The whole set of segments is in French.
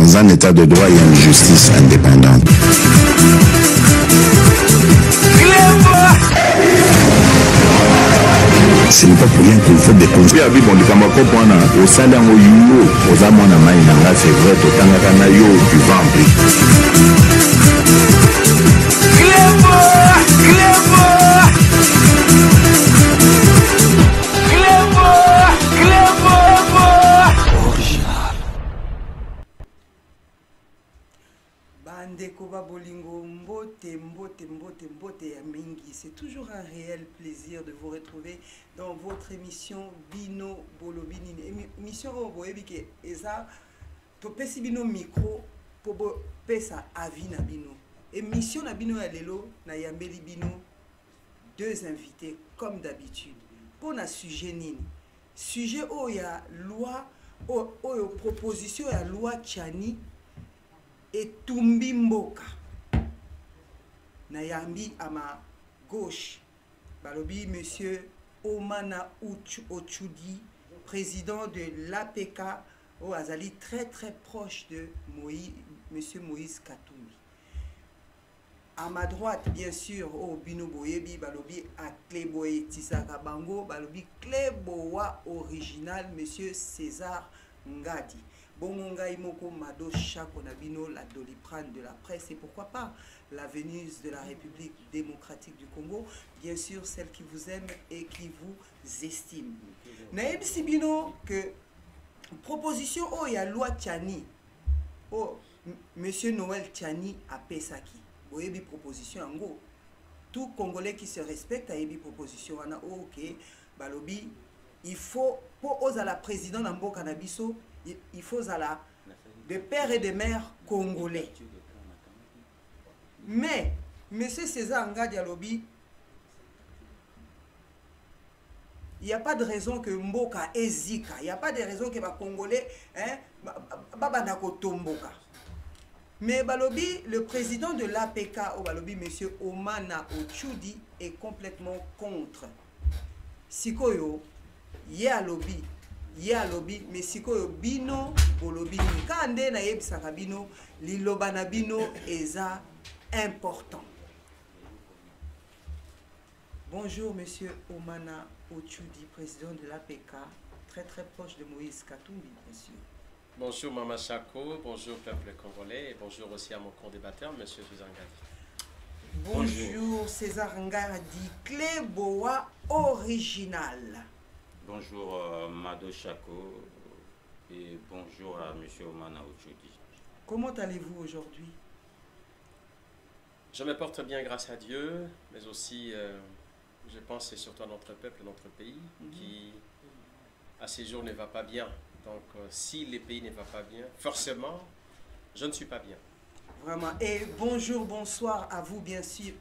dans un état de droit et une justice indépendante. Ce n'est pas pour rien qu'il faut des conseils. C'est vrai, tu vas c'est toujours un réel plaisir de vous retrouver dans votre émission Bino Bolobini. Émission où eza to pesi bino micro pour pesa avis na bino. Émission na bino ya lelo na yambeli bino deux invités comme d'habitude. Pour na sujet nini? Sujet où il y a loi ou proposition ya loi Tchani et Tumbi Mboka. Nayambi à ma gauche, balobi monsieur Omana Ochoudi, président de l'APK, au Azali, très très proche de monsieur Moïse Katumbi. À ma droite, bien sûr, au Bino Boyebi, balobi à Kleboye Tisaka Bango, balobi Kleboa original, monsieur César Ngadi. Bongonga Imoko Mado Chako Nabino, la Doliprane de la presse, et pourquoi pas la Vénus de la République démocratique du Congo, bien sûr celle qui vous aime et qui vous estime. Naïb Sibino que proposition oh il y a loi Tchani, oh monsieur Noël Tchani a Pesaki, boyebi proposition en gros. Tout Congolais qui se respecte a ébi proposition on a oh, ok balobi il faut pour oser la présidente Nambo Canabiso il faut à de pères et de mères congolais. Mais, M. César Ngadi Alobi, il n'y a pas de raison que Mboka est Zika. Il n'y a pas de raison que les Congolais, Babanako Tomboka. Mais Balobi, le président de l'APK, Balobi, M. Omana Ochoudi, est complètement contre. Sikoyo, Yalobi. Ya lobby mais sikoyo bino bolobi kande na yebisaka bino liloba na bino eza important. Bonjour monsieur Omana Ochoudi, président de l'APK, très très proche de Moïse Katumbi bien sûr. Bonjour Mama Chako, bonjour peuple congolais et bonjour aussi à mon co-débatteur monsieur César Ngadi. Bonjour César Ngadi, Kleboa original. Bonjour Mado Chako et bonjour à M. Omana Ochoudi. Comment allez-vous aujourd'hui? Je me porte bien grâce à Dieu, mais aussi je pense c'est surtout à notre peuple, notre pays qui à ces jours ne va pas bien. Donc si le pays ne va pas bien, forcément je ne suis pas bien. Vraiment. Et bonjour, bonsoir à vous bien sûr.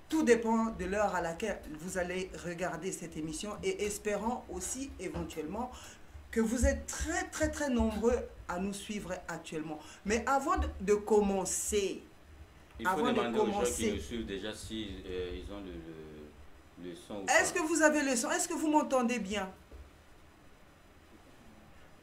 Tout dépend de l'heure à laquelle vous allez regarder cette émission et espérons aussi éventuellement que vous êtes très très très nombreux à nous suivre actuellement. Mais avant de commencer, il faut demander aux gens qui nous suivent déjà si ils ont le son. Est-ce que vous avez le son? Est-ce que vous m'entendez bien?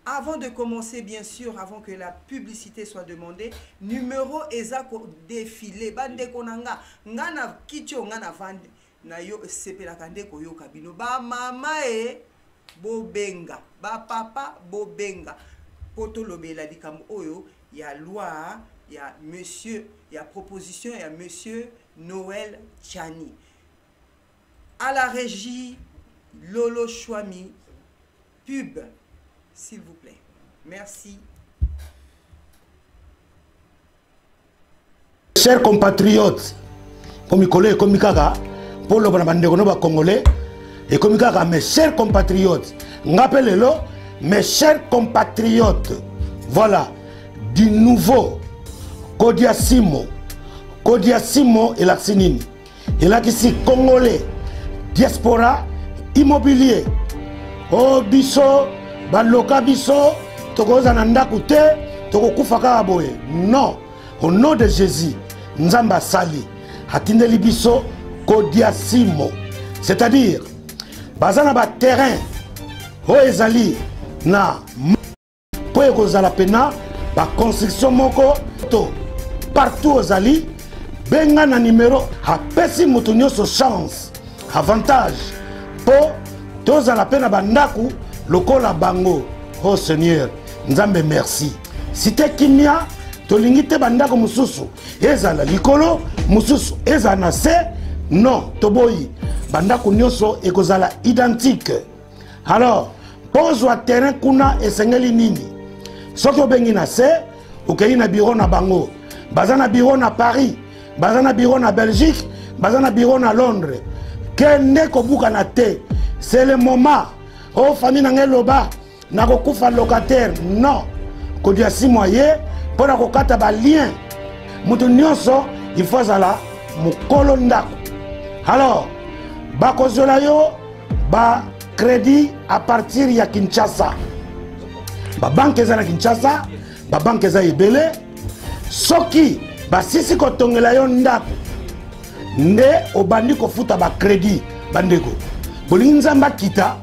Avant de commencer, bien sûr, avant que la publicité soit demandée, numéro ezako défilé. Bande konanga, ngana kicho ngana vande na yo sepela kande koyo kabino. Ba mama bobenga, ba papa bobenga. Poto lobela likambo oyo ya loi, ya monsieur, ya proposition ya monsieur Noël Tchani. À la régie Lolo Chouami, pub. S'il vous plaît. Merci. Chers compatriotes, comme collègues, comme Kaka, pour le Bandégono congolais, et comme Kaka, mes chers compatriotes, rappelez-le, mes chers compatriotes, voilà, du nouveau Kodiasimo et la Sinine, et là qui congolais, diaspora, immobilier, oh biso, baloka biso, tokoza nanda kute, toko kufaka aboye. Non, au nom de Jésus, Nzamba Sali, Hatindeli biso, Kodiasimo. C'est-à-dire, bazana ba terrain, ho ezali na, po ekozala pena, ba construction moko to partout aux ali benga na numéro apesi moto nyonso chance avantage po tozala pe na bandako lokola bango. Oh Seigneur nzambe merci. Cité Kimia tolingi te bandako mususu ezala likolo mususu ezala na se non toboyi bandako nyonso ekozala identique. Alors pozwa terrain kuna esengeli nini soki obengi na se okei na bureau na bango baza na bureau na Paris baza na bureau na Belgique baza na bureau na Londres kende kobuka na te. C'est le moment oh famille na ngeloba na kokufa locataire non kodia 6 mois pour na kokata ba lien mutu nyonso il faut zala mukolo ndako. Alors bakozola yo ba crédit à partir ya Kinshasa ba banque za Kinshasa ba banque za ebele soki basisi kotongela yo ndako nde obandi kofuta ba crédit bandeko bolingi nzamba kita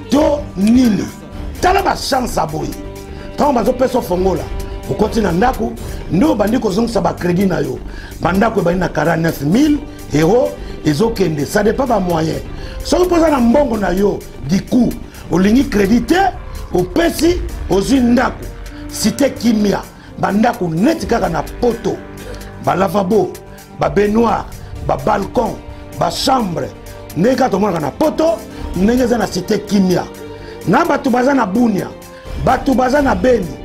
to nini tala ba chance aboyi tant bazo peso fongola okoti na ndako nde obandi kozongisa ba crédit na yo bandako ebandi na 49 000 euros ezokende ça dépend ba moyen soki poza na mbongo na yo du coup olingi crédité opesi ozwi ndako Cité Kimia bandako neti kaka na poto ba lavabo ba baignoire ba balcon ba chambre ndenge tomonaka na poto ndenge eza na Cité Kimia na bato baza na Bunia bato baza na Beni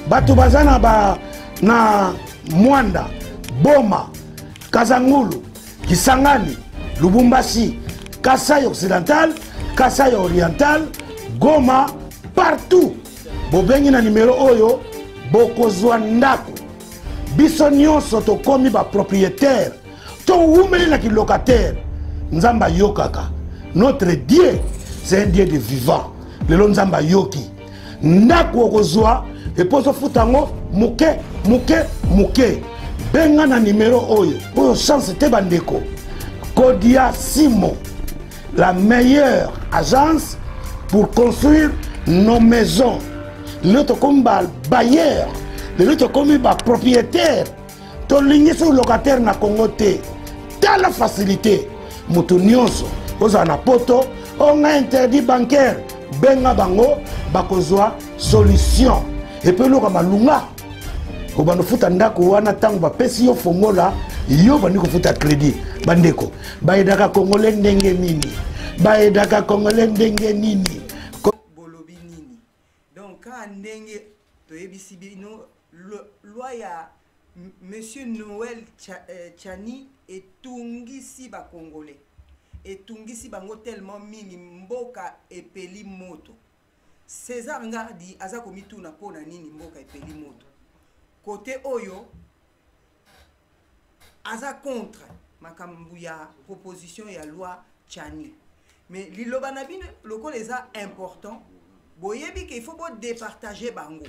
bato baza na Mwanda Boma Kazangulu Kisangani Lubumbashi Kasai occidental Kasai oriental Goma partout bobengi na numéro oyo bokozwa ndako biso nyonso tokomi ba propriétaire to umeli na locataire nzamba yokaka. Notre Dieu c'est un Dieu de vivant. Lelo nzamba yoki ndako okozwa eposo futango muke benga na numéro oyo chance te bandeko Kodia Simo, la meilleure agence pour construire nos maisons. L'autre comme bailleur, l'autre comme propriétaire. Ton ligne sur locataire na Congoté. T'as la facilité. Mutu nyonso, ozana poto, on a interdit bancaire. Benga bango, bakozwa solution. Et puis l'autre malunga. Obano futa ndako wana tango ba pesi yo fongola, yo bandiko futa crédit. Bandeko, baedaka Congolais ndenge nini? Baedaka Congolais ndenge nini? Bolobi nini. Donc quand ndenge to yebisi bino loi ya Monsieur Noël Tchani etungisi ba Congolais. Etungisi bango tellement mingi mboka epeli moto. César Ngardi aza komituna pona nini mboka epeli moto. Côté oyo aza contre makambu ya proposition ya loi Tchani. Mais liloba na bino loko les a important boyebi qu'il faut départager bango.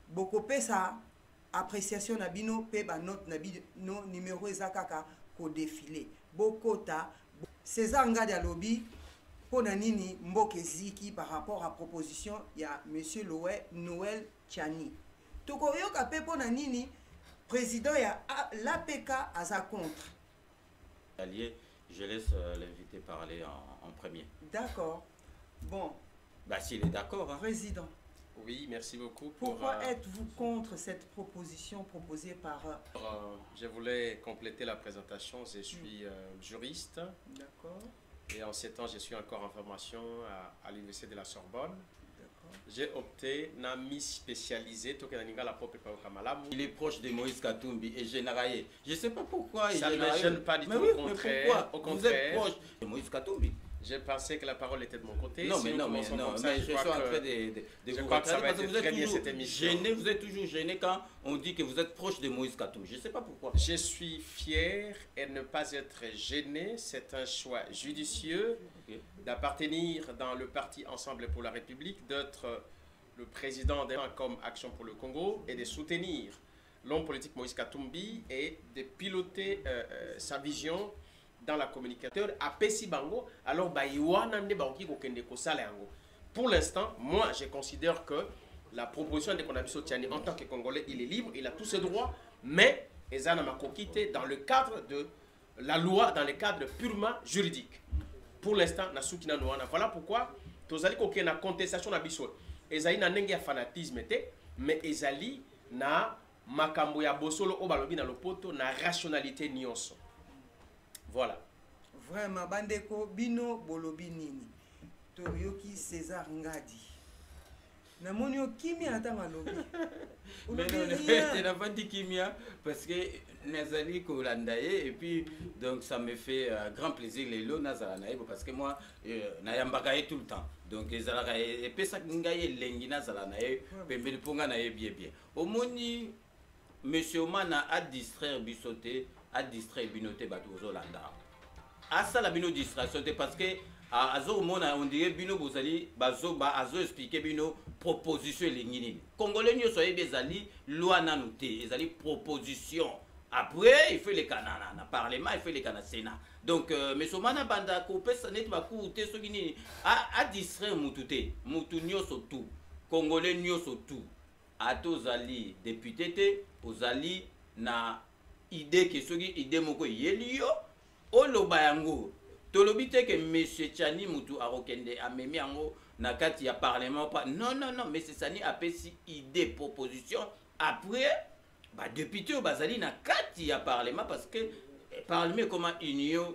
Boko pesa appréciation na bino pe ba note na bino numéro ezakaka ko défilé. Bokota César Ngadi alobi pona nini mboke ziki par rapport à proposition ya monsieur Noël Tchani. Toko yoka pe pona nini président ya l'APK aza contre. Je laisse l'invité parler en premier. D'accord. Bon. Bah s'il est d'accord. Hein. Président. Oui, merci beaucoup. Pourquoi êtes-vous contre cette proposition proposée par... je voulais compléter la présentation. Je suis juriste. D'accord. Et en 7 ans, je suis encore en formation à l'Université de la Sorbonne. J'ai opté na mi spécialisé il est proche de Moïse Katumbi et Généraillé. Je ne sais pas pourquoi. Ça ne me gêne pas du tout. Oui, au contraire. Au contraire. Vous êtes proche de Moïse Katumbi. J'ai pensé que la parole était de mon côté. Non, mais non, mais je suis en train de vous retarder parce que vous êtes toujours gêné, vous êtes toujours gêné quand on dit que vous êtes proche de Moïse Katumbi. Je ne sais pas pourquoi. Je suis fier et ne pas être gêné. C'est un choix judicieux d'appartenir dans le parti Ensemble pour la République, d'être le président des comme Action pour le Congo et de soutenir l'homme politique Moïse Katumbi et de piloter sa vision dans la communication à Pessi Bango, alors pour l'instant, moi je considère que la proposition de Konabiso Tchani en tant que Congolais, il est libre, il a tous ses droits, mais Ezana m'a quitté dans le cadre de la loi, dans le cadre purement juridique. Pour l'instant, voilà pourquoi tozali koke na contestation na biso. Ezali na ndenge ya fanatisme te, mais ezali na makambo ya bosolo o balobi na lopoto na rationalité nyonso. Voilà. Vraiment bandeko bino bolobi nini. Toyoki César Ngadi. Na monio kimia ata malobi. Mais non, tu n'as pas dit kimia parce que Nazali Kolandaye et puis donc ça me fait grand plaisir les lots Nazalanaye parce que moi Nayambagaye tout le temps. Donc les Zalagaye et puis ça Ngaye Lengi Nazalanaye Pembele Ponga Naye bien bien. Au moni Monsieur Omana a distraire Bissoté, a distraire Binoté Batouzo Landa. A ça la bino distraction parce que azo mona on dirait bino bozali bazo ba azo expliquer bino proposition lingini congolais nyo soyez bezali loi nanoté ezali proposition après il fait les canana na parlement il fait les canana sénat donc monsieur mana banda ko pesa net ba ku te so gini a distraire mututé mutu nyo so tout congolais nyo so tout atozali député te ozali na idée que soki idée moko yelio oloba yango tolobi te que monsieur Tchani mutu arokende amemi yango na kati ya parlement pas non non non mais c'est Sani apesi idée proposition après ba député au bazali na kati ya parlement parce que parlement comme union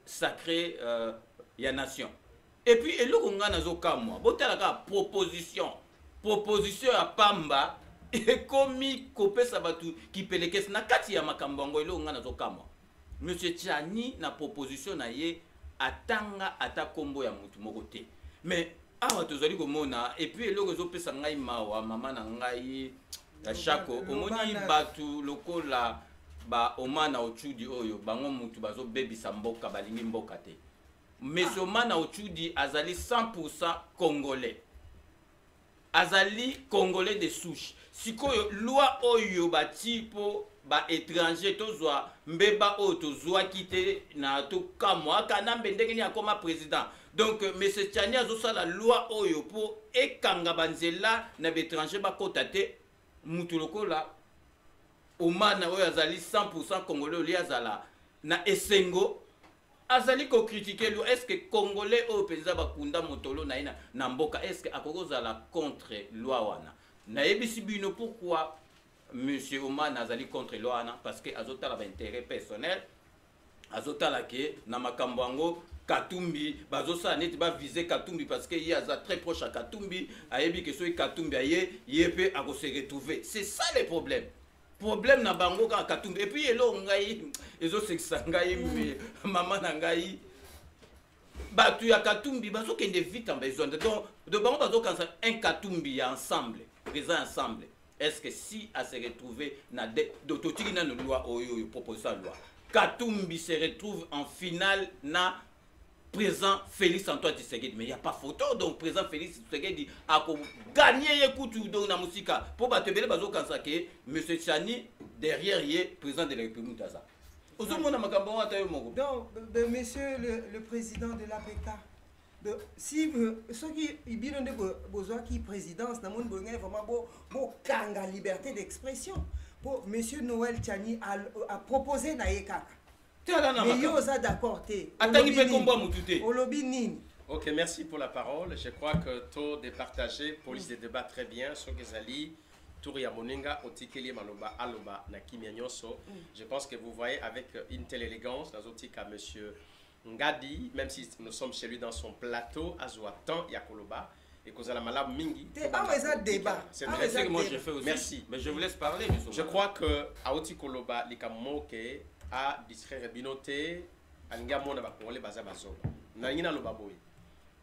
sacrée ya nation et puis eloko nga nazo kamwa botala ka proposition à pamba et komi kopesa batu ki pelekes na kati ya makambo ngo eloko nga nazo kamwa monsieur Tchani na proposition na ye atanga ata kombo ya mutu moko te mais awa tozali komona et puis eloko ezopesa ngai mawa mama na ngai ya Shako omoni batu lokola ba Omana Ochudi oyo bango mutu bazo bebisa mboka balingi mboka te monsieur Omana Ochudi azali 100% congolais azali congolais de souche sikoyo loi oyo batipo ba étranger tozwa mbeba o tozwa kité na to kamwa kana mbendenge ni akoma président donc monsieur Tchani azosa la loi oyo pour ekanga banzela na étranger ba kotate mutu lokola Omana oyo azali 100% congolais li azala na esengo azali ko critiquer lo est-ce que congolais o penza bakunda motolo na ina na mboka est-ce que akokozala contre loi wana na yebisi bino pourquoi monsieur Omana azali contre loi parce que azotala ba intérêt personnel azotala ke na makambo yango Katumbi bazosa neti ba viser Katumbi parce que il est très proche à Katumbi ayebi que soy Katumbi aye yepe a se retrouver c'est ça le problème na bango ka Katumbi et puis elo ngai ezo sekisa ngai maman na ngai batu ya Katumbi bazo kende vite en besoin donc de bango bazo kansa un Katumbi ensemble présent ensemble. Est-ce que si à se retrouver na d'autotiki na loi oyo proposition loi Katumbi se retrouve en finale na présent Félix Antoine Tshisekedi mais il y a pas photo donc présent Félix Tshisekedi a gagné écoute donc na musika pour batebele bazo kansa ke monsieur Tchani derrière y est président de la République d'Aza. Donc monsieur le président de l'APK si ceux qui bien de besoin qui présidence na monde vraiment beau kanga liberté d'expression pour monsieur Noël Tchani a proposé na yekaka mais yosa d'accord té ok merci pour la parole je crois que tout départagé police de débat très bien ce que zali Touria Moninga Otikeli Maloba Aloba na Kimia Nyonso je pense que vous voyez avec une telle élégance dans à monsieur Ngadi, même si nous sommes chez lui dans son plateau, Azouatan Yakoloba, et que la malade Mingi. Débat. C'est ce que moi j'ai fait aussi. Merci. Mais je vous laisse parler. Je crois que Aoti Koloba, Likamoke, a distraire Binote, Angamo Nabakole Bazabazo. Nangina Lobaboy.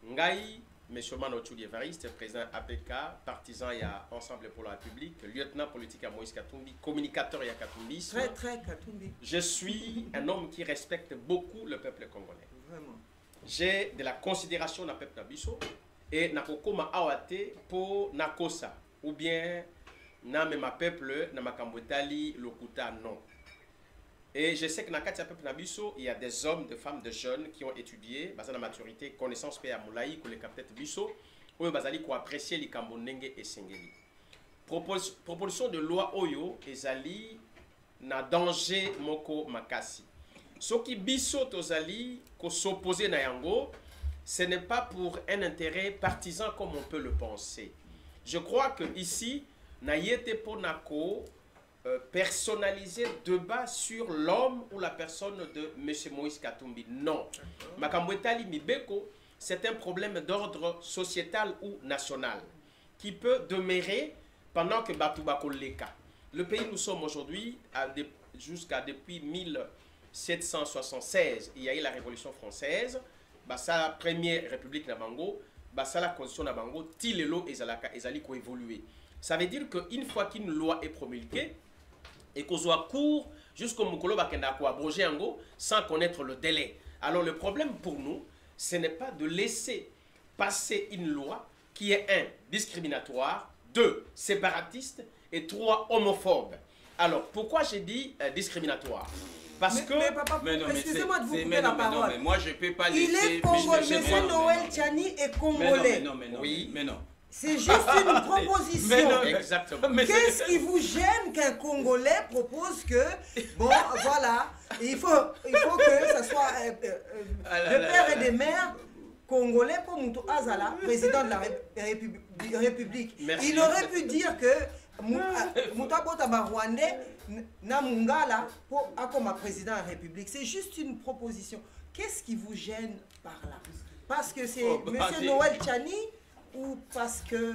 Ngai, M. Omana Ochudi Evariste, président APK, partisan et Ensemble pour la République, lieutenant politique à Moïse Katumbi, communicateur à Katumbi. Très Katumbi. Je suis un homme qui respecte beaucoup le peuple congolais. Vraiment. J'ai de la considération dans le peuple Nabiso et nakokoma awate pour nakosa ou bien na ma peuple na makambotali lokuta non. Et je sais que dans le peuple Nabiso, il y a des hommes, des femmes, des jeunes qui ont étudié, basé dans la maturité, connaissance, paix à Moulaï, que les capitaines Bisso, oyo bazali ko apprécier likambo ndenge esengeli. Proposition de loi oyo ezali na danger moko makasi. Soki biso tozali ko s'opposer na yango, ce n'est pas pour un intérêt partisan comme on peut le penser. Je crois que ici na yete ponako personnaliser débat sur l'homme ou la personne de M. Moïse Katumbi. Non. Makambo etali mibeko, c'est un problème d'ordre sociétal ou national qui peut demeurer pendant que Batouba Leka. Le pays nous sommes aujourd'hui, jusqu'à depuis 1776, il y a eu la Révolution française, sa première république Nabango, la constitution Nabango, Tilelo et Zali ko évolué. Ça veut dire qu'une fois qu'une loi est promulguée, et qu'on soit court jusqu'au Mukolo Bakenda ko abroger ango sans connaître le délai. Alors le problème pour nous, ce n'est pas de laisser passer une loi qui est 1. discriminatoire, 2. séparatiste et 3. homophobe. Alors pourquoi j'ai dit discriminatoire? Parce que... excusez-moi de vous couper la parole. Non, mais moi je ne peux pas laisser... Il est congolais, M. Noël Tchani est congolais. Oui, mais non. C'est juste une proposition. Exactement. Qu'est-ce qui vous gêne qu'un Congolais propose que, bon, voilà, il faut que ça soit de père et de mère congolais pour Moutou Azala, président de la République. Merci. Il aurait pu dire que Moutabotaba Rwandais na Mungala pour comme président de la République. C'est juste une proposition. Qu'est-ce qui vous gêne par là? Parce que c'est M. Noël Tchani ou parce que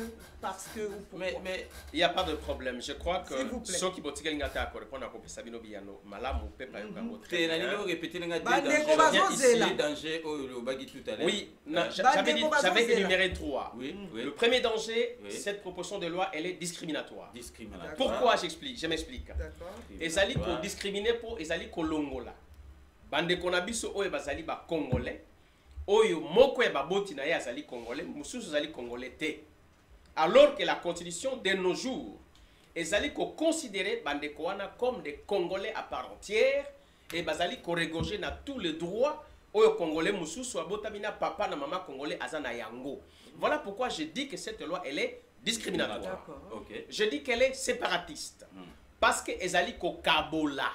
mais il n'y a pas de problème. Je crois que ceux qui vont tirer ngata pour répondre à Sabino Biano malamu pe pa yokango très bien. Oui, j'avais énuméré 3. Oui. Le premier danger, cette proposition de loi, elle est discriminatoire. Pourquoi j'explique? Je m'explique. Ezali ko discriminer pour ezali ko longola. Bande konabiso oyo bazali ba congolais. Oyo moko ba boti na ya azali congolais, mususu azali congolais te. Alors que la constitution de nos jours ezali ko considérer bandeko wana comme des congolais à part entière et bazali ko regoger na tous les droits oyo congolais mususu abotamina papa na maman congolais azana yango. Voilà pourquoi je dis que cette loi elle est discriminatoire. Okay. Je dis qu'elle est séparatiste parce que ezali ko kabola.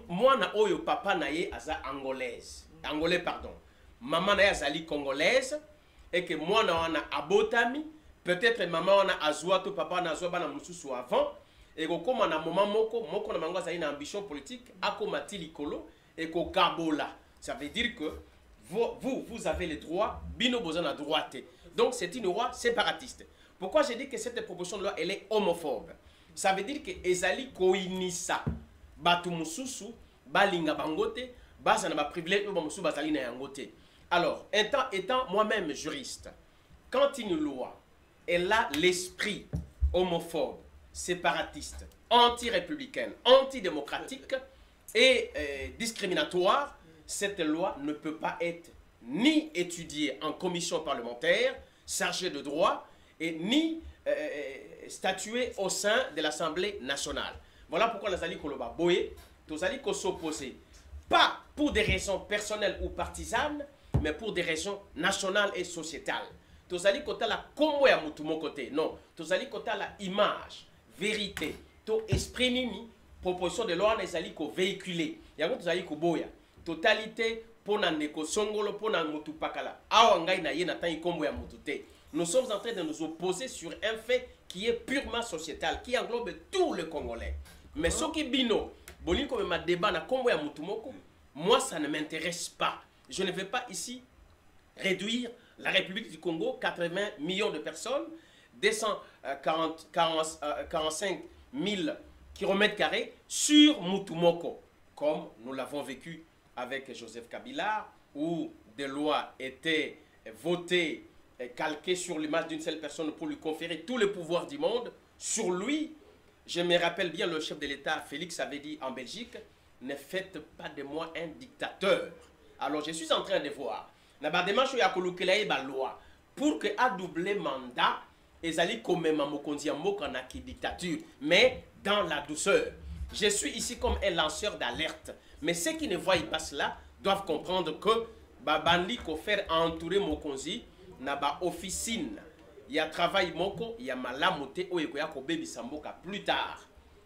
Moi na oyo papa na ye aza angolais pardon, maman na ye azali congolaise et que moi na wana abotami peut-être maman wana azwa to papa na azwa bana mususu avant et ko koma na moment moko na bango azali na ambition politique akoma tilikolo et ko kabola. Ça veut dire que vous avez les droits bino bozana droite. Donc c'est une loi séparatiste. Pourquoi j'ai dit que cette proposition de loi elle est homophobe? Ça veut dire que ezali koinisa batu mususu balinga bangote basa na ba privilège ba mususu bazali na yangote. Alors étant moi-même juriste, quand une loi elle a l'esprit homophobe, séparatiste, anti-républicaine, antidémocratique et discriminatoire, cette loi ne peut pas être ni étudiée en commission parlementaire chargée de droit et ni statuée au sein de l'Assemblée nationale. Voilà pourquoi les alliés Koloba Boye, tous alliés s'opposer, pas pour des raisons personnelles ou partisanes, mais pour des raisons nationales et sociétales. Tous alliés kota la kombo ya mutu mon côté, non. Tous alliés kota la image, vérité, to esprit nini, proposition de loi les alliés ko véhiculer. Yango tous alliés ko boya, totalité pour nandeko songolo pour nan mutu pakala. Awa ngai na ye na tan kombo ya mutu te. Nous sommes en train de nous opposer sur un fait qui est purement sociétal, qui englobe tout le Congolais. Mais ce qui bino, boni comme ma débat na kombo ya mutumoko, moi ça ne m'intéresse pas. Je ne vais pas ici réduire la République du Congo, 80 millions de personnes, 245 000 km² sur Mutumoko, comme nous l'avons vécu avec Joseph Kabila, où des lois étaient votées calqué sur l'image d'une seule personne pour lui conférer tous les pouvoirs du monde. Sur lui, je me rappelle bien le chef de l'État, Félix, avait dit en Belgique, ne faites pas de moi un dictateur. Alors je suis en train de voir, loi pour que à doubler mandat, ezali comme mamokonzi mokanaki dictature, mais dans la douceur. Je suis ici comme un lanceur d'alerte, mais ceux qui ne voient pas cela doivent comprendre que Babandi ko faire entourer Mokonzi na ba officine il y a travail moko il y a malamote oyo ya ko bebi samboka plus tard.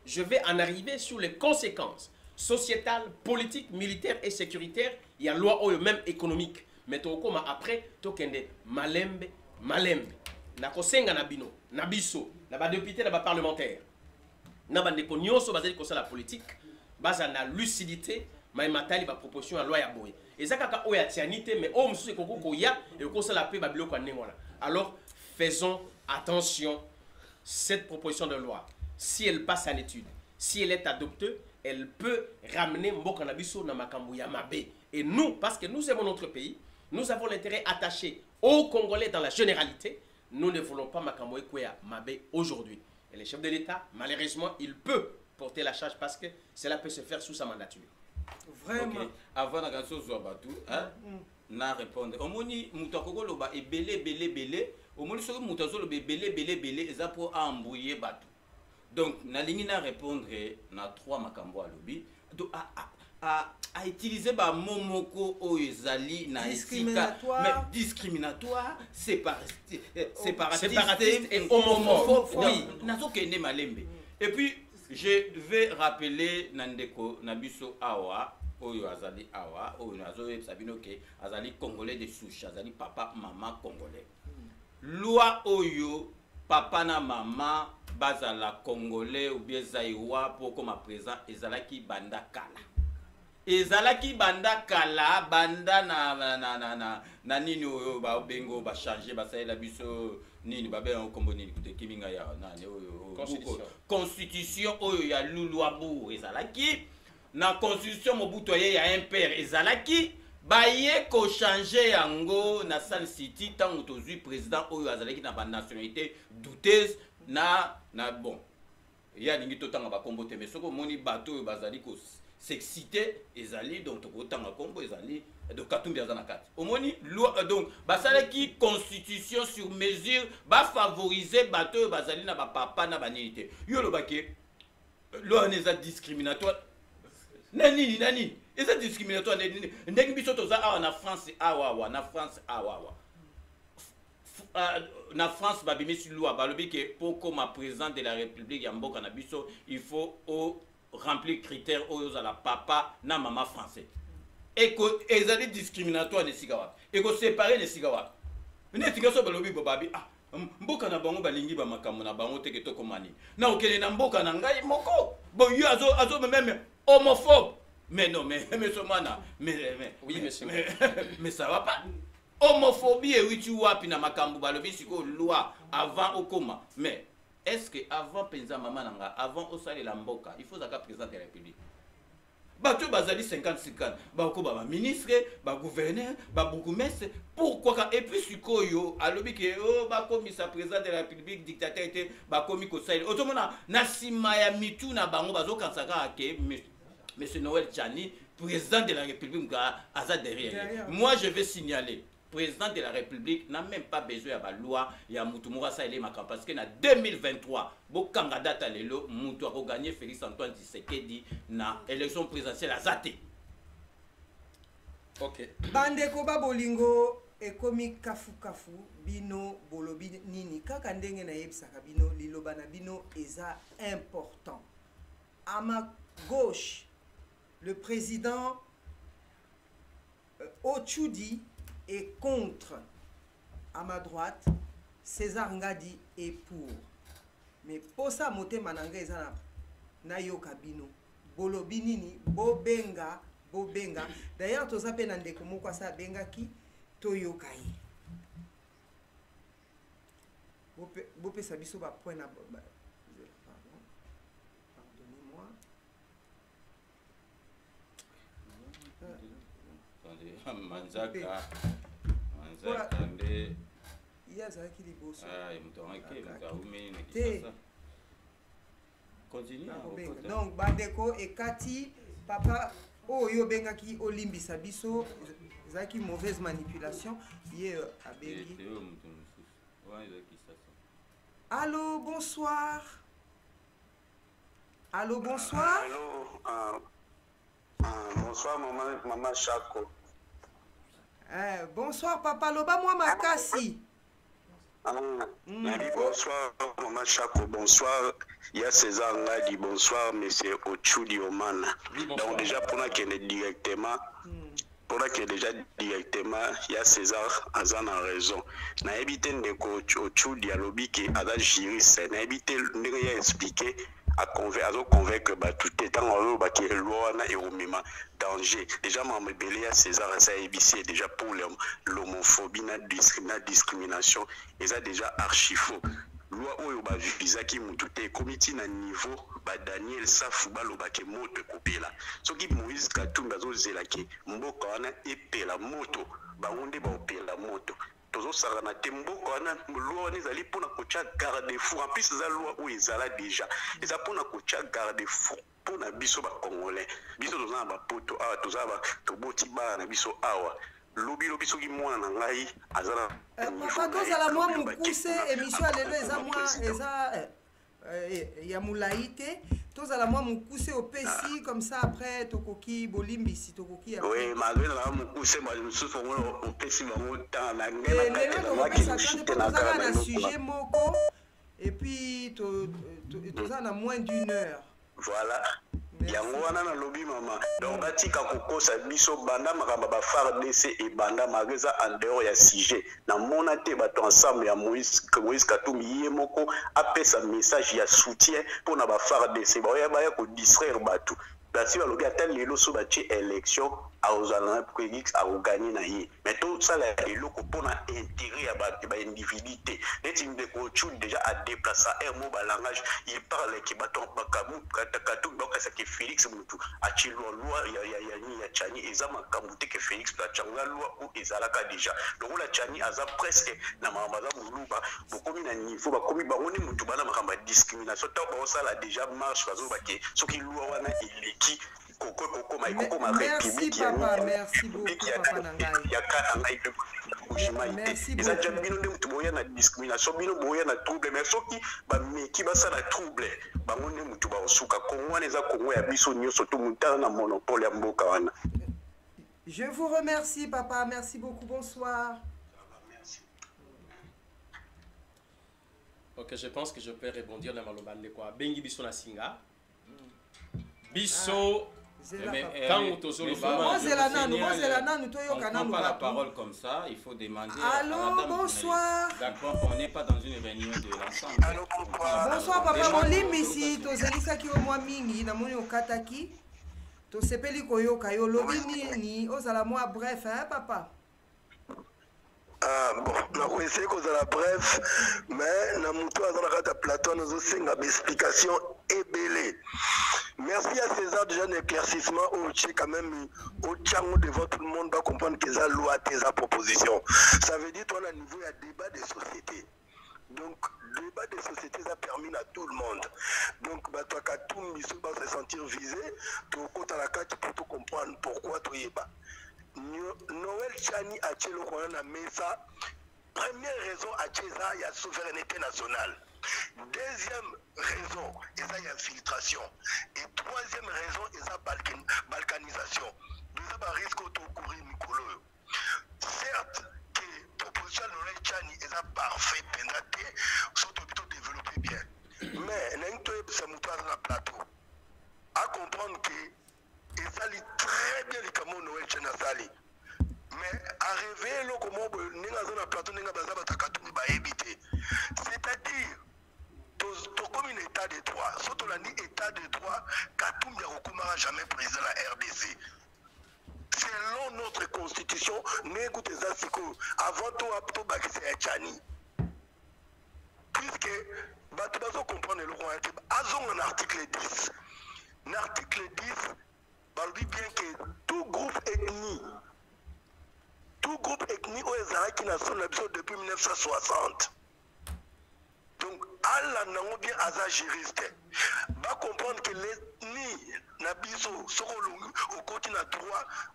Je vais en arriver sur les conséquences sociétales, politiques, militaires et sécuritaires. Il y a loi oyo même économique. Mais tokoma après tokende malembe na kosenga na bino na biso na ba député na ba parlementaire na ba ndeko nyonso bazali ko la politique baza na lucidité mais matali ba proposition à loi ya boye ezaka oya tianité mais o musu ko ko ya et ko la paix ba biloko nengona. Alors faisons attention, cette proposition de loi si elle passe à l'étude, si elle est adoptée, elle peut ramener mboka na biso na makambo ya mabe. Et nous, parce que nous aimons notre pays, nous avons l'intérêt attaché aux Congolais dans la généralité. Nous ne voulons pas makambo ya mabe aujourd'hui. Et le chef de l'État, malheureusement, il peut porter la charge parce que cela peut se faire sous sa mandature. Vraiment. Okay. Avant de na répondre. Omoni mutakoko loba belé. Omoni so mutazo loba belé eza pour embrouiller batu. Donc na lingi na répondre na 3 makambo alobi. Donc à utiliser ba momoko o ezali na discriminatoire, mais discriminatoire, séparatiste et homophobe. Oui, nazo kende malembe. Et puis je vais rappeler Nandeko Nabiso Awa, Oyo Azali Awa, Oyo Nazo Sabino ke Azali Congolais de souche, Azali papa, maman Congolais. Loi Oyo, papa na maman, Bazala Congolais ou bien Zaïwa pour comme à présent, Ezalaki Banda Kala. Ezalaki Banda Kala, Banda na nini Oyo, ba Bengo, ba changer, ba Saïla Biso. Nini babe en kombo nini kute kiminga ya na constitution oyo ya luluabu ezalaki na constitution mobutu ye ya impère ezalaki baye ko changer yango na Sun City tant tozui président oyo azalaki na ba nationalité douteuse na bon ya ningi totanga ba kombo te mais soko moni bato oyo bazali ko s'exciter ezali donc tokotanga kombo ezali de Katumbi Azanakat. Omoni loi donc basalaki constitution sur mesure ba favoriser bateau bazali na ba papa na banité. Yo lo baké loi neza discriminatoire. Nani eza discriminatoire nani ndenge biso toza na France awa na France awa. Na France babimi sur loi balobi ke pour comme président de la République ya mboka na biso il faut remplir critères aux à la papa na maman français. Et que ezali discriminatoire de sigawa et que séparer les sigawa netinga so balobi bobabi mboka na bango balingi ba makambo na bango te keto komani na okele na mboka na ngai moko bon yo azo même homophobe mais non mais somana mais oui monsieur mais ça va pas homophobie et oui tu wapi na makambo balobi siko loi avant okoma mais est-ce que avant penza mama nanga avant osale la mboka il faut zaka président de la République bato bazali 50-50 bako ba ministre ba gouverneur ba bourgmestre pourquoi et puis sikoyo alobi ke ba komisa président de la République dictateur était ba komi ko sale otomona na sima ya mitu na bango bazo kansaka ke monsieur Noël Tchani président de la République aza derrière. Moi je vais signaler président de la République n'a même pas besoin de la loi ya Moutoumura Saïlé Makam parce que en 2023 bokanga data lelo Moutou a gagné Félix Antoine Tshisekedi na élection présidentielle à Zate. OK. Bandeko babolingo ekomi kafu bino bolobi nini kaka ndenge na yebisaka bino liloba na bino eza important. À ma gauche, le président Otchoudi est contre. À ma droite, César Ngadi est pour. Mais pour ça, mote mananga ezana na yoka bino. Bolobi nini bobenga. D'ailleurs, to zape na ndeko moko sa benga ki to yokai. Bope sa biso ba point na pardonnez-moi. Manzaka nde yazaki liboso continue donc bandeko ekati papa oyo bengaki olimbisa biso zaki mauvaise manipulation ye abengi. Allô, bonsoir. Allô, bonsoir. Allô, bonsoir maman Chako. Bonsoir papa, loba moi makasi. Bonsoir Maman Chako, bonsoir. Il y a César Ngadi, bonsoir Monsieur Ochudi Omana. Donc déjà pour qu'il directement, il y a César Azan en raison. Na évité de Ochudi à lobby qui a la juriste, na évité de expliquer à convaincre tout étant en haut qui est loin et au même danger. Déjà m'a rebellé à César ça ABC déjà pour l'homophobie, la discrimination, et ça déjà archi faux. Loi oyo ba visa ki mutute comité na niveau ba Daniel Safu ba lobake moto kopela. Soki Moïse Katumbi azozela ki mboka wana epela moto ba onde ba opela moto. Tozo sarana te mboka wana loi wana ezali pona kocha garde fou. En plus za loi oyo ezala déjà. Eza pona kocha garde fou pona biso ba congolais. Biso toza ba poto awa toza ba toboti ba na biso awa. Lobi soki mwana ngai azala papa tozala mwa mokuse émission ya lelo eza mwa eza ya molai te tozala mwa mokuse opesi comme ça après tokoki bolimbisi tokoki oui malgré na mokuse mosusu opesi bango temps na ngai lelo tokopesa tande po tozala na sujet moko et puis tozala na moins d'une heure voilà. Yango wana na lobby mama donc batika kokosa biso banda makamba ba FARDC et banda mageza en dehors ya sujet na mona te bato ensemble ya Moïse Katumbi yemoko apesa message ya soutien pour na ba FARDC ba ya ko distraire bato parce que lobby ata lelo so ba ti élection a ozana prédix a gagner na yi mais tout ça là eloko pona intérêt ya ba individualité net inde ko chou déjà a déplacer un mot ba langage il parle qui baton bakamu katakatou donc ça que Félix Moutou a ti loi ya chani ezama kamuté que Félix la changa loi ou ezalaka déjà donc la chani aza presque na mamaza muluba bokomi na niveau ba komi ba ngoni mutu bana makamba discrimination to ba osala déjà marche bazo ba ke soki loi wana ileki merci papa, merci beaucoup papa Nangai. Merci beaucoup. Na discrimination bino boya na trouble mais soki ba meki basala trouble bangonde mutu ba osuka Kongo neza Kongo ya biso nyoso to mutana na monopole ya mboka wana. Je vous remercie papa, merci beaucoup, bonsoir. Ok, je pense que je peux rebondir dans Malobande quoi. Bengi biso na singa. Biso quand pas la parole comme ça, il faut demander. Allô, bonsoir. D'accord, on n'est pas dans une réunion de l'ensemble. Bonsoir papa, mon limbisi, tozelisa ki o mwa mingi na moni okataki. To sepeli koyoka yo lobi nini ozala mwa bref hein papa. Bon, on a essayé qu'on a la bref, mais na mutu azana kata plateau nous aussi une explication ébélée. Merci à César déjà un éclaircissement au tché quand même au tchango devant tout le monde va comprendre que ça loi tes proposition. Ça veut dire toi à niveau il y a débat des sociétés. Donc débat des sociétés ça permet à tout le monde. Donc bah toi Katumbi va se sentir visé, tu côté la carte pour tout comprendre pourquoi tu y es pas. Noël Chani a tué le Rwanda na Mesa. Première raison a tué ça, il y a souveraineté nationale. Deuxième raison, il y a infiltration. Et troisième raison, il y a balkanisation. Nous avons un risque de courir Mikolo. Certes, que la proposition de Noël Chani est parfait, pénétré, surtout plutôt développé bien. Mais, nous avons un plateau. À comprendre que et ça lit très bien les camions Noël Chani Sali. Mais arrivé là comment n'enga zona plateau n'enga bazaba takatumi ba éviter. C'est-à-dire comme un état de droit, surtout l'année état de droit, Katumbi ne jamais président de la RDC. Selon notre constitution, nous écoutons ça, avant tout, c'est Chani. Puisque, nous comprendre le roi, avons un article 10. L'article 10, on dit bien que tout groupe ethnie au Ezra qui n'a son depuis 1960. Donc, Allah n'a bien hasard juriste. Va comprendre que l'ethnie n'a pas au côté de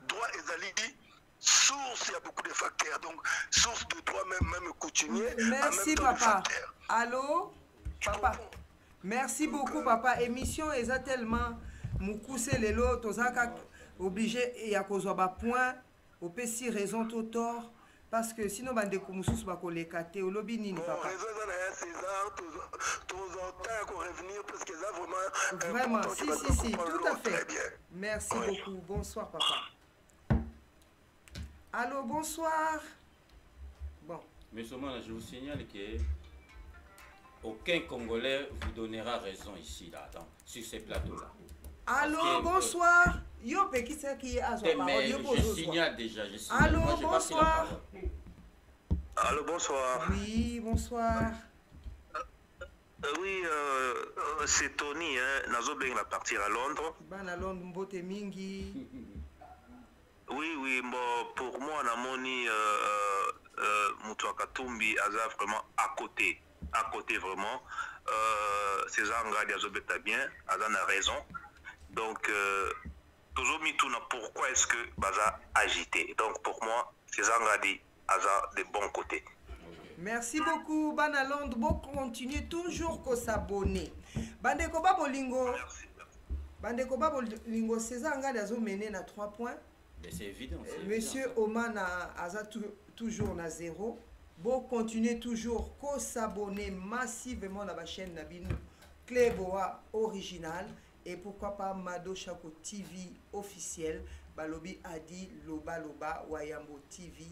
droit ezalidi, source, il y a beaucoup de facteurs. Donc, source de droit même coutumier. Merci papa. Allô, papa. Merci beaucoup papa. Émission est tellement moukoussé les lots, tozaka obligé et à cause de point opesi raison to tort parce que sinon bandeko mususu bakoleka te olobi nini papa raison eza na ya César tozotaka korevenir parce que eza vraiment si tout à fait merci beaucoup bonsoir papa allô bonsoir bon Monsieur Omana, je vous signale que aucun Congolais vous donnera raison ici là sur ces plateaux là. Allô, bonsoir. Yo, qui c'est qui a son parole? Je signale déjà. Je signale. Allô, moi, bonsoir. Allô, bonsoir. Oui, bonsoir. Oui, c'est Tony. Nazo ben la partir à Londres. Ben à Londres, mbote mingi. Oui, bon, pour moi, Namoni Moutoua Katumbi a vraiment à côté vraiment. César Ngadi a bien, a raison. Donc, toujours mis tout pourquoi est-ce que Baza agité. Donc, pour moi, César Ngadi a de bons côtés. Merci beaucoup, Bana Londres. Bon, continuez toujours à s'abonner. Bandeko Babolingo. Bandeko Babolingo, César Ngadi a mené à 3 points. C'est évident. Monsieur Oman a toujours à 0. Bon, continuez toujours à s'abonner massivement à la chaîne Nabino Cléboa Original. Et pourquoi pas Mado Chako TV officiel. Balobi Adi Loba Loba Wayambo TV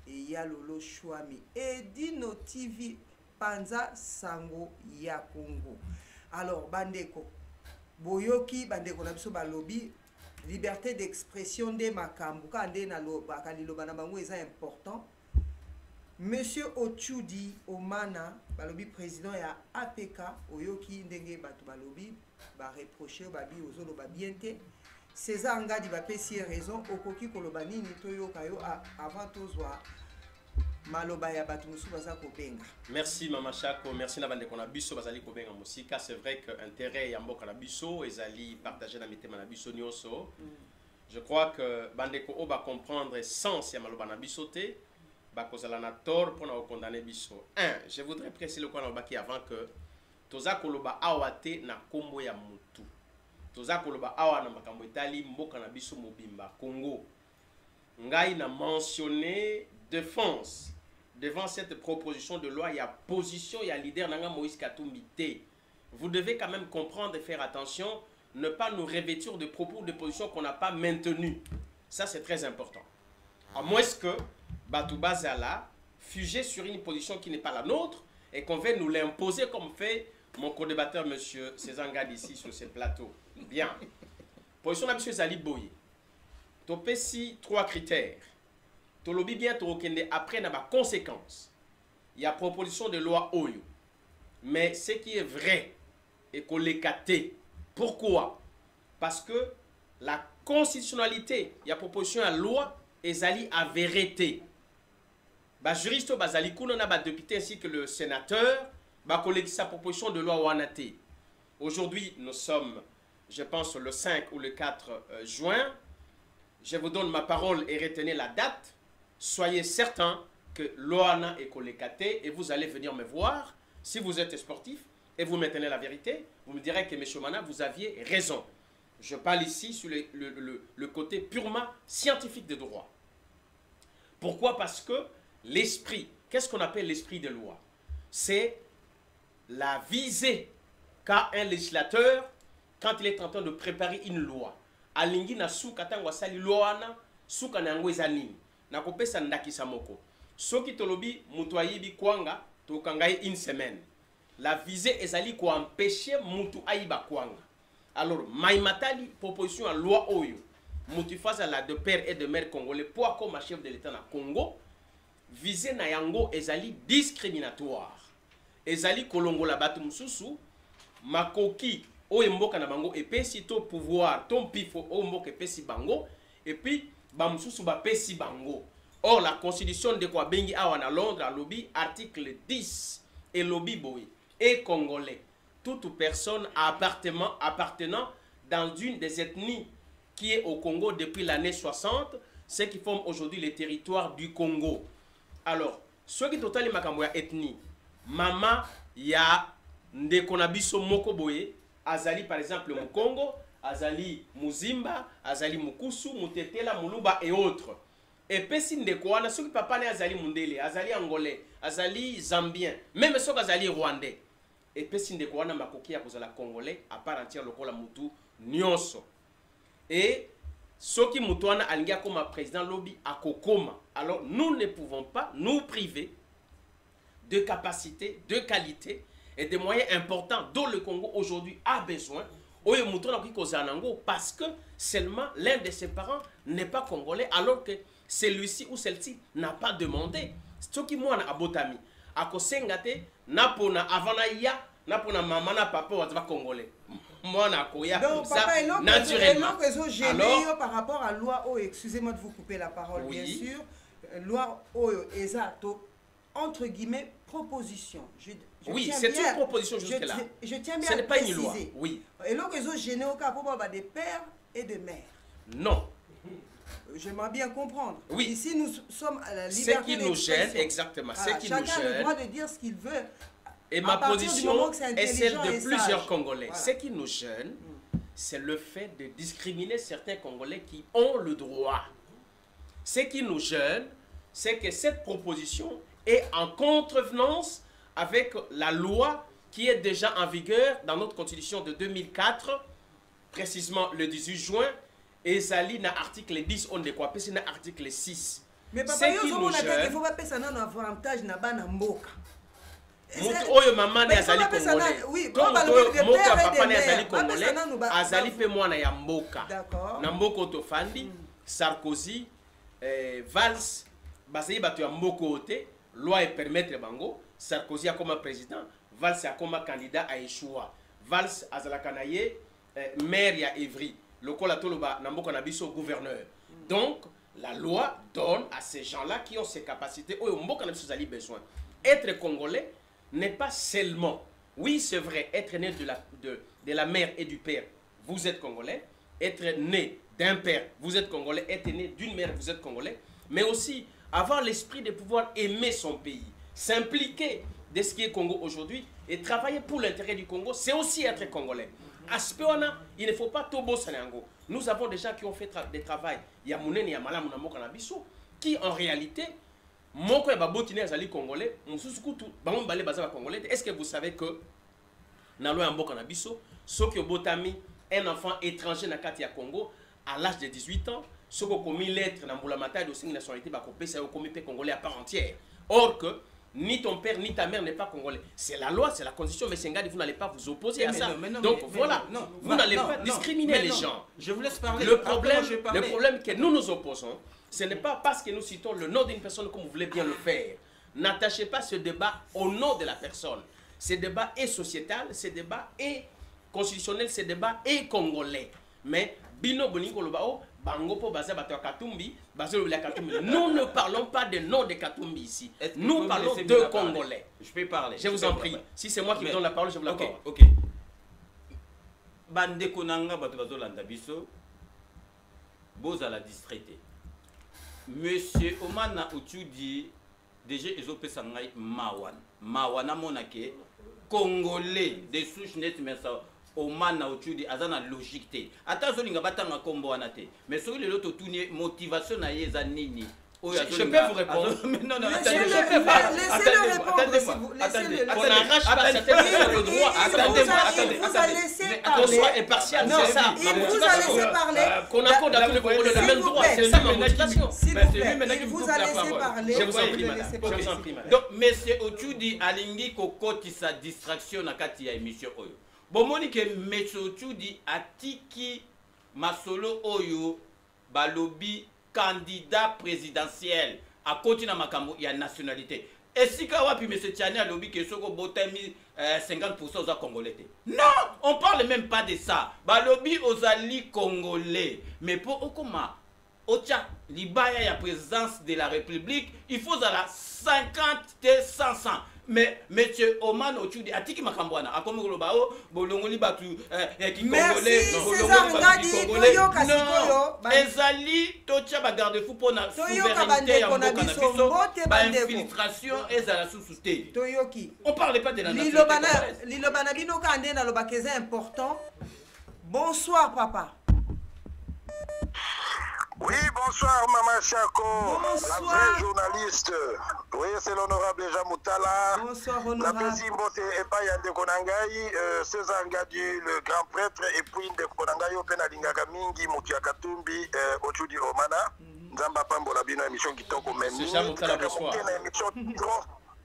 et Yalolo Chouami. Et Dino TV Panza Sango Ya Congo. Alors, Bandeko. Boyoki, Bandeko Nabiso Balobi. Liberté d'expression de Makambu. Kande na loba, Kaliloba na bango est important. Monsieur Ochudi Omana, Balobi président ya APK, Oyoki Ndenge Batu Balobi, ba reprocher babi ozolo ba bienté. César Ngadi ba pesi raison okoki koloba nini toyo kayo avant tozwa maloba ya batu musu baza ko benga. Merci Mama Chako, merci na bande kona biso bazali ko benga musika, c'est vrai que intérêt ya mboka na biso ezali partager na mitema na biso nyonso. Je crois que bande ko oba comprendre sens ya maloba na biso te. Bakozala na tort pour na condamner biso. 1, je voudrais préciser le quoi baki avant que toza koloba awate na kombo ya mutu. Toza koloba awa na makambo etali mboka na biso mobimba Congo. Ngai na mentionné défense devant cette proposition de loi, il y a position, il y a leader nanga Moïse Katumbi te. Vous devez quand même comprendre et faire attention, ne pas nous revêtir de propos ou de positions qu'on n'a pas maintenues. Ça c'est très important. À moins que Batou Bazala fugé sur une position qui n'est pas la nôtre et qu'on veut nous l'imposer comme fait mon co-débatteur M. César Ngadi ici sur ce plateau. Bien. Position de M. Zali Boye. Topesi 3 critères. Tolobi bien Torokende après n'a pas conséquence. Il y a proposition de loi Oyo. Mais ce qui est vrai est qu'on l'est caté. Pourquoi? Parce que la constitutionnalité, il y a proposition à loi et Zali a vérité. Bah juriste Bazali Kouna n'a pas député ainsi que le sénateur bah collecter sa proposition de loi Wanate. Aujourd'hui, nous sommes, je pense, le 5 ou le 4 juin. Je vous donne ma parole et retenez la date. Soyez certains que l'OANA est collectée et vous allez venir me voir. Si vous êtes sportif et vous maintenez la vérité, vous me direz que M. Mana, vous aviez raison. Je parle ici sur le côté purement scientifique des droits. Pourquoi? Parce que l'esprit, qu'est-ce qu'on appelle l'esprit de loi? C'est la visée qu'a un législateur quand il est en train de préparer une loi. Alingi na suka tangwa sali loana suka na yango ezani na kopesa ndakisa moko soki tolobi mutu ayibi kwanga tokangai une semaine la visée ezali ko empêcher mutu ayiba kwanga. Alors maimatali proposition à loi oyo mutu face à la de père et de mère congolais pour comme chef de l'état na Congo visée na yango ezali discriminatoire ezali kolongola batu mususu makoki oyo mboka na bango epesi to pouvoir ton pifo oyo mboka epesi bango et puis ba mususu ba pesi bango. Or la constitution de quoi bengi awa na Londres lobby article 10 et lobby boy et congolais toute personne appartenant dans une des ethnies qui est au Congo depuis l'année 60, ce qui forme aujourd'hui le territoire du Congo. Alors ceux qui totali makambo ya ethnie mama ya ndeko na biso moko boye azali par exemple Mukongo, azali Muzimba, azali Mukusu, Mutetela, Muluba et autres. et pesi ndeko wana soki papa ne azali mundele azali angolais azali zambien même soki azali rwandais et pesi ndeko wana makoki ya kozala congolais à part entière lokola mutu nyonso et soki mutu wana alingi akoma président lobi akokoma. Alors nous ne pouvons pas nous priver de capacités, de qualité et de moyens importants dont le Congo aujourd'hui a besoin. Parce que seulement l'un de ses parents n'est pas congolais alors que celui-ci ou celle-ci n'a pas demandé. Ce qui moi na abotami akosengate napona avana ya napona maman na papa wa congolais. Moi na koya comme ça naturellement. Alors par rapport à loi oh excusez-moi de vous couper la parole oui. Bien sûr loi oh exacto entre guillemets proposition. Oui, c'est une proposition jusque-là. Je tiens bien ce n'est pas une loi. Oui. Et donc, ils ont gêné au cas pour des pères et des mères. Non. J'aimerais bien comprendre. Oui. Ici, nous sommes à la liberté. Ce qui nous gêne, exactement. Voilà. Ce qui chacun nous gêne. a le droit de dire ce qu'il veut. Et ma position est celle de plusieurs sage. Congolais. Voilà. Ce qui nous gêne, c'est le fait de discriminer certains Congolais qui ont le droit. Ce qui nous gêne, c'est que cette proposition est en contrevenance avec la loi qui est déjà en vigueur dans notre constitution de 2004, précisément le 18 juin, et Zali na article 10, on décroît, c'est na article 6. Mais papa, il faut pas passer un avantage na bana mboka. Oyo maman ne azali congolais. Oui, comme moka papa ne azali congolais, azali pe mwana ya mboka. D'accord. Na mboko tofandi, Sarkozy, Valls, basei bato ya mboko ote, loi et permettre bango. Sarkozy a comme président, Valls a comme candidat à échoua. Valls a zalakanaye maire ya Evry, lokola toloba namboka na biso gouverneur. Donc la loi donne à ces gens-là qui ont ces capacités oyo mboka na biso zali besoin. Être congolais n'est pas seulement, oui c'est vrai, être né de la mère et du père, vous êtes congolais, être né d'un père, vous êtes congolais, être né d'une mère, vous êtes congolais, mais aussi avoir l'esprit de pouvoir aimer son pays. S'impliquer de ce qui est Congo aujourd'hui et travailler pour l'intérêt du Congo, c'est aussi être congolais. À ce point-là, il ne faut pas tout beau Sanango. Nous avons des gens qui ont fait des travaux, Yamounen et Yamalam Namokanabissou, qui en réalité, Moko et Babotine Azali congolais, est-ce que vous savez que Nalo et Mbokanabisso, Sokyo Botami, un enfant étranger na Katia Congo, à l'âge de 18 ans, Soko commis lettre dans la mataille de signe nationalité, c'est au comité congolais à part entière. Or que ni ton père ni ta mère n'est pas congolais. C'est la loi, c'est la constitution, mais Sengadi, vous n'allez pas vous opposer à ça. Donc voilà, vous n'allez pas discriminer les gens. Je vous laisse parler. Le problème que nous nous opposons, ce n'est pas parce que nous citons le nom d'une personne comme vous voulez bien le faire. N'attachez pas ce débat au nom de la personne. Ce débat est sociétal, ce débat est constitutionnel, ce débat est congolais. Mais Bino Boningo Lobao, Bangopo Baza Bato Katumbi, nous ne parlons pas de nom de Katumbi ici. Nous parlons de Congolais. Je peux parler. Je vous en prie. Si c'est moi qui vous donne la parole, je vous l'accorde. Ok. Bande Konanga Bato Bazo Landabiso, Boza la distraité. Monsieur Omana Uchudi, déjà, ils ont fait Sangai Mawan. Mawana Monake, Congolais, des souches nettes, mais ça. Omana Uchudi, Azana logique. Attends, Zolinga Batanga Kombo Anate. Mais sur le lot, motivation à Yezanini. Je peux vous répondre. Non, laissez-le répondre. Laissez-le. On n'arrache pas cette personne le droit. Attendez. Vous allez laisser parler. Qu'on soit impartial, c'est ça. Il vous a laissé parler. Qu'on accorde à tout le Congolais le même droit. C'est ça ma motivation. S'il vous plaît, il vous a laissé parler. Je vous en prie, madame. Donc, monsieur Ochudi Alingi Kokoti sa distraction na kati ya émission Oyo. Bomoni ke monsieur Ochudi atiki masolo Oyo balobi candidat présidentiel à côté na makambo ya nationalité. Et si wapi monsieur Tiani a lobby que soko botami 50% aux congolais. Non, on parle même pas de ça. Ba lobby aux alliés congolais. Mais pour okoma ocha libaya ya présidence de la République, il faut à 50 et 500. Mais monsieur Oman Ochudi atiki makambwana akomolo bao bolongoli batu ki congolais non ezali tocha ba garde fou pona souveraineté ya mboka na biso ba infiltration ezala sous té toyoki on parle pas de la nationalité lilobana bino kande na lobakeza important. Bonsoir papa. Oui, bonsoir, Maman Chako. Bonsoir. La vraie journaliste. Oui, c'est l'honorable Jean Moutala. Bonsoir, La honorable. Pessimbote et pas Yande Konangai, César Ngadi, le grand prêtre, et puis Nde Konangai, Opena Lingaka Mingi, Moutia Katumbi, Ochudi Omana, Nzamba Pambola Bino, émission qui toque au même. C'est Jean Moutala, bonsoir.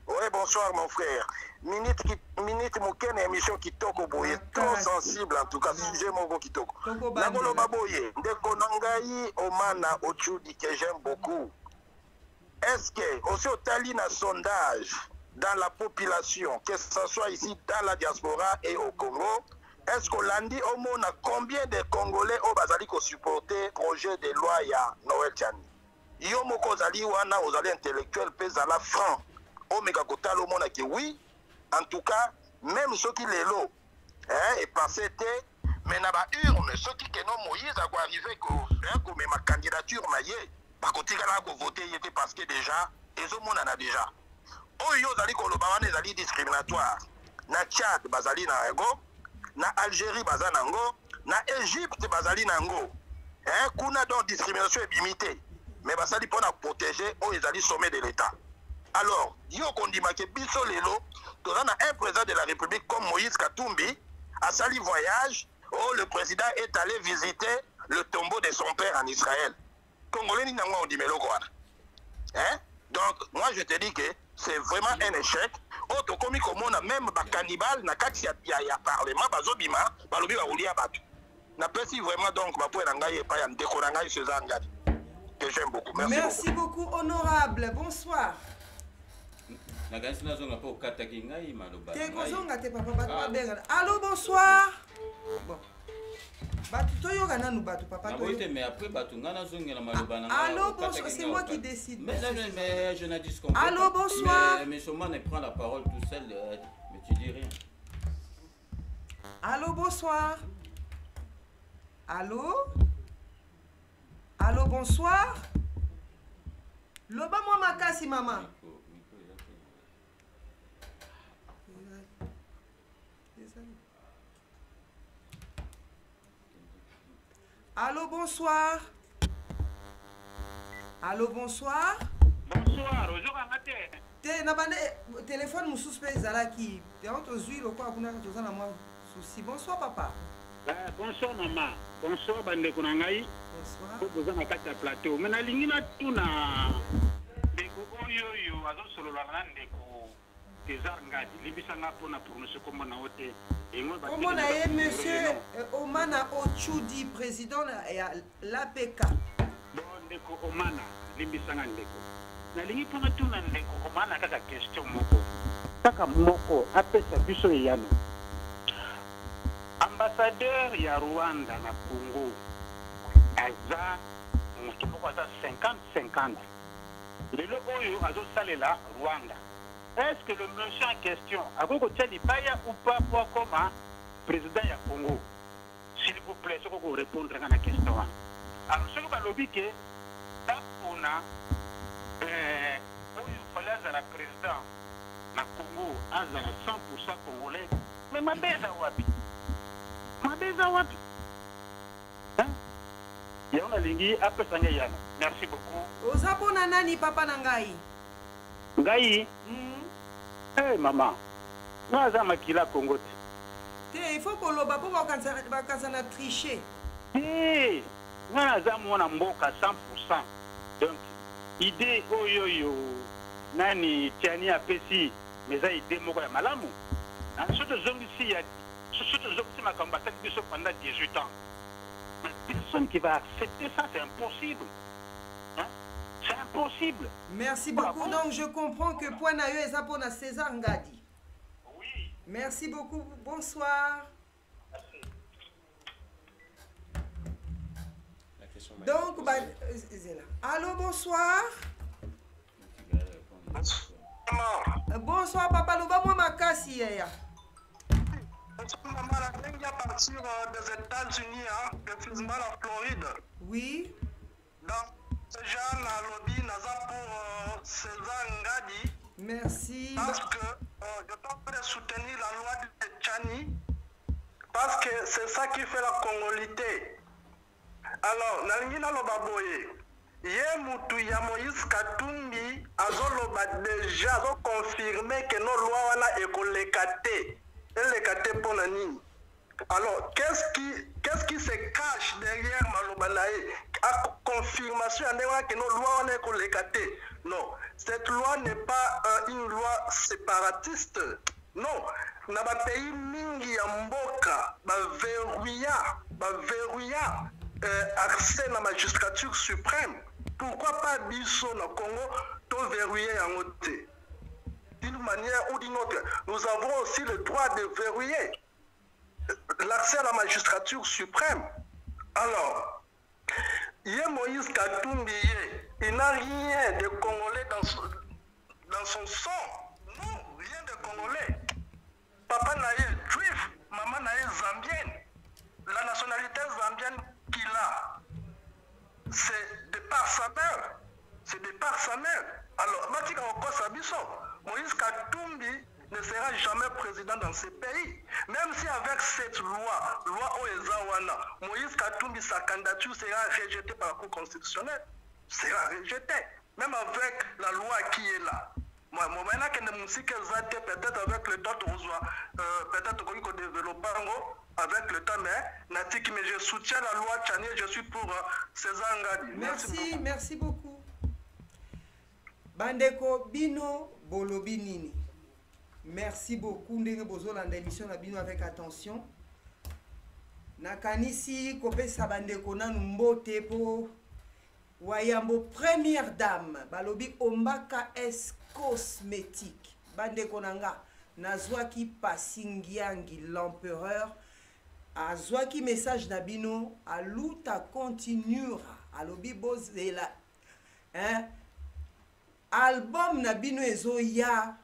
Oui, bonsoir, mon frère. Minute Moukene, émission qui toque au boye, trop sensible en tout cas, sujet mon qui toque. Nakolo Baboye, Nde Konangai, Omana, Ochudi, que j'aime beaucoup. Est-ce que, aussi au Tali, un sondage dans la population, que ce soit ici dans la diaspora et au Congo, est-ce qu'on l'a dit au monde combien de Congolais au Bazali qui supporté projet de loi ya Noël Tchani? Yo moko zali wana ozali intellectuel pesa la franc. O meka kotalo mona ki oui. En tout cas, même ceux qui les lots, et passé mais na ba urne ceux qui que non Moïse a arrivé que ma candidature maillé. Par contre, il a voté parce que déjà, les hommes en a déjà. Oh, yo zali kolobawane zali discriminatoire. Na Tchad bazali na ngo, na Algérie bazali na ngo, na Égypte bazali na ngo. Kuna donc discrimination est limitée. Mais bazali pour protéger oh ezali sommet de l'État. Alors, yo kondima ke biso lelo, tozana un président de la République comme Moïse Katumbi a sali voyage, oh le président est allé visiter le tombeau de son père en Israël. Congolais ni nango ondimelo quoi. Donc moi je te dis que c'est vraiment un échec. Autre comme on a même ba cannibale na kati ya parlement bazobima balobi ba ulia batu. Na pesi vraiment donc ba pour ngai pa ya ndeko ngai César Ngadi. Que j'aime beaucoup. Merci beaucoup honorable. Bonsoir. Allô, bonsoir. Bon. Allô, bonsoir, c'est moi qui décide. Mais je n'ai dit ce qu'on veut. Allô, bonsoir. Mais Soman prend la parole tout seul, mais tu dis rien. Allô, bonsoir. Allô? Allô, bonsoir. Loba moi makasi maman. Allô, bonsoir. Allô, bonsoir. Bonsoir, bonjour à matin. Téléphone moussous zalaki. Bonsoir papa. Bonsoir maman. Bonsoir bande konangai. Bonsoir. Vous avez un plateau. Mais la ligne na tuna de yo azo solo la ndeko César Ngadi libisanga pona pour monsieur comme na hote. Comment monsieur Omana Ochudi, président de l'APK. Bon, ndeko Omana, limbisanga ndeko. Na lingi pona tuna ndeko Omana kaka question moko. Kaka moko apesa biso yano. Ambassadeur ya Rwanda na Congo. Aza mutu moko aza 50-50. Lelo oyo azo salela Rwanda. Est-ce que le monsieur en question a Baya ou pas pour comme président du Congo? S'il vous plaît, je vais répondre à la question. Alors, ce que je veux dire, on a la président du Congo, à 100% congolais, mais ma bête à Wabi. Ma bête à Wabi. Il y a un lingui après Sangayana. Merci beaucoup. Aux abonnés, papa Nangai. Ngai. Hey maman, nous avons makila Congo. Il faut que l'on va tricher. Hey, nous avons mboka 100%. Donc, idée oyoyo, nani tiani apesi, mais ça idée moko ya malamu. Surtout zongisi ya, surtout zongisi makambata biso pendant 18 ans. Mais personne qui va accepter ça, c'est impossible. C'est impossible. Merci beaucoup. Donc, je comprends que Poinayo est pour César Ngadi. Oui. Merci beaucoup. Bonsoir. Merci. Donc, allô, bonsoir. Bonsoir, papa. Loba moi makasi ya. Maman, la dingue à partir des États-Unis, précisément la Floride. Oui. Donc, Jean a lobby pour César Ngadi. Merci. Parce que je dois soutenir la loi de Tchani. Parce que c'est ça qui fait la congolité. Alors, nalingi naloba boye. Ye mutu ya Moïse Katumbi azoloba déjà confirmé que nos lois wana ekolekate. Elekate pona nini? Alors, qu'est-ce qui se cache derrière Malobanae? À confirmation que nos lois wana ekolekate. Non, cette loi n'est pas une loi séparatiste. Non, na ba pays mingi ya mboka ba verrouilla accès à la magistrature suprême. Pourquoi pas biso na Congo to verrouiller yango te? D'une manière ou d'une autre, nous avons aussi le droit de verrouiller l'accès à la magistrature suprême. Alors, Yé Moïse Katumbi, il n'a rien de Congolais dans son sang. Non, rien de Congolais. Papa naïe juif, maman naïe zambienne. La nationalité zambienne qu'il a, c'est de par sa mère. C'est de par sa mère. Alors, Matika Okosabiso, Moïse Katumbi ne sera jamais président dans ce pays. Même si avec cette loi Oezawana, Moïse Katumbi, sa candidature sera rejetée par la Cour constitutionnelle. Sera rejetée. Même avec la loi qui est là. Moi, peut-être avec le temps, peut-être qu'on développe avec le temps, mais je soutiens la loi Tchani, je suis pour César Ngadi. Merci beaucoup. Bandeko Bino Bolobinini. Merci beaucoup. Ndenge bozolanda émission na bino avec attention. Nakanisi kopesa bandeko nanu mbote po Wayambo première dame balobi Ombaka S cosmétique. Bandeko nanga nazwaki Pasingiangi l'empereur azwaki message na bino aluta continuera alobi bozela album na bino ezoya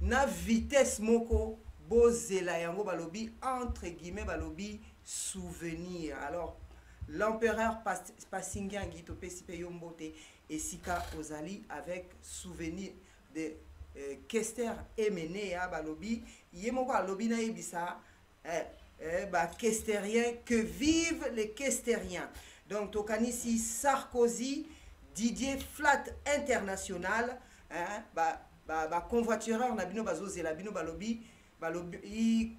na vitesse moko bozela yango balobi entre guillemets balobi souvenir. Alors l'empereur Pasingiangi to pesipe yombote esika ozali avec souvenir de Kester Emene ya balobi yemoko alobi na yebisa Kesterien, que vivent les Kesteriens. Donc tokanisi Sarkozy Didier Flat International convoitureur na bino bazozela bino balobi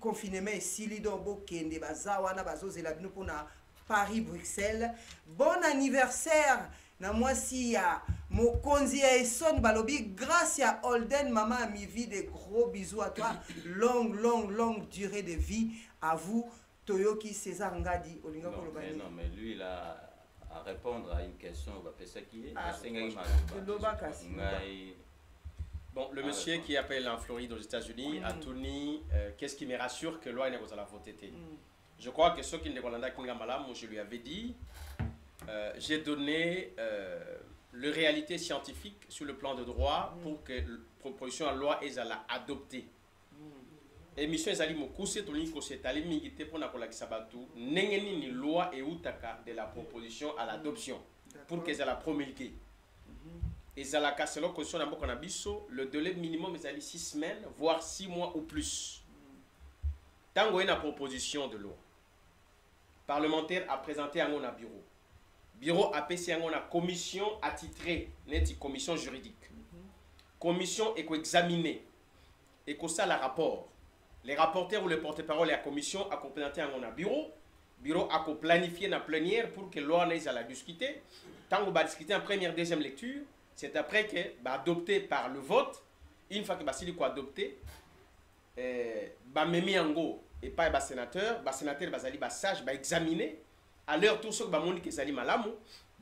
confinement esili don bokende bazawana bazozela bino pona Paris Bruxelles. Bon anniversaire na mwasi ya Mokonzi ya Esson balobi grâce à Holden maman a mis vie de gros bisous à toi. longue durée de vie à vous. Toyoki César Ngadi Olinga Kolobani. Non mais lui il a à répondre à une question Bon, le monsieur qui appelle en Floride aux États-Unis a tourné qu'est-ce qui me rassure que loi n'est pas à la voter. Je crois que ceux qui ne connaissent pas, je lui avais dit, j'ai donné le réalité scientifique sur le plan de droit pour que la proposition de loi est adoptée. Et mission ezali mokuse toni ko setali mingite pona ko lakisa batu nengeni ni loi et utaka de la proposition à l'adoption pour que ça la promulguer. Et ça la casse la constitution na mboka na biso le délai minimum ezali 6 semaines voire 6 mois ou plus. Tango une proposition de loi. Parlementaire a présenté à mon bureau. Bureau a passé à la commission attitrée, neti commission juridique. Commission est examinée et que ça le rapport. Les rapporteurs ou les porte-parole de la commission a présenté à mon bureau. Bureau a planifié la plénière pour que loi n'ait à la discuter. Tant qu'on va discuter en première, deuxième lecture, c'est après que va adopté par le vote. Une fois que va adopté, va memi en go et pas le sénateur va sage va examiner à l'heure tout ce que va montrer que zali malamu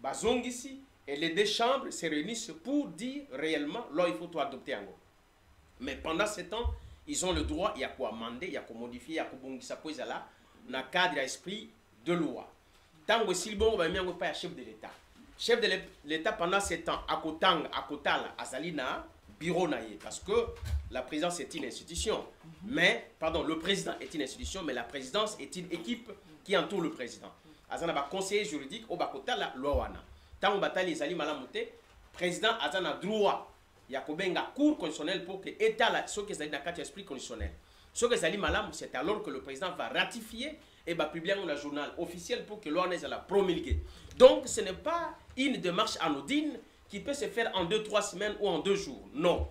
va zongisi et les deux chambres se réunissent pour dire réellement là il faut tout adopter en go. Mais pendant ce temps ils ont le droit, il y a quoi amender, il y a quoi modifier, il y a quoi bongisa quoi là dans cadre esprit de loi. Tant que si bon va mettre pas chef de l'État. Chef de l'État pendant ce temps à Kotala Azalina bureau naïe parce que la présidence est une institution. Mais pardon, le président est une institution mais la présidence est une équipe qui entoure le président. Azana ba conseiller juridique au Bakotala Lowana. Tant que batali Zali Malamoute, président Azana droit. Il y a une cour constitutionnelle pour que l'État, ce qui est dans le esprit constitutionnel. Ce que Zali Malam, c'est alors que le président va ratifier et va publier dans le journal officiel pour que l'ONU la promulguer. Donc, ce n'est pas une démarche anodine qui peut se faire en 2-3 semaines ou en 2 jours. Non.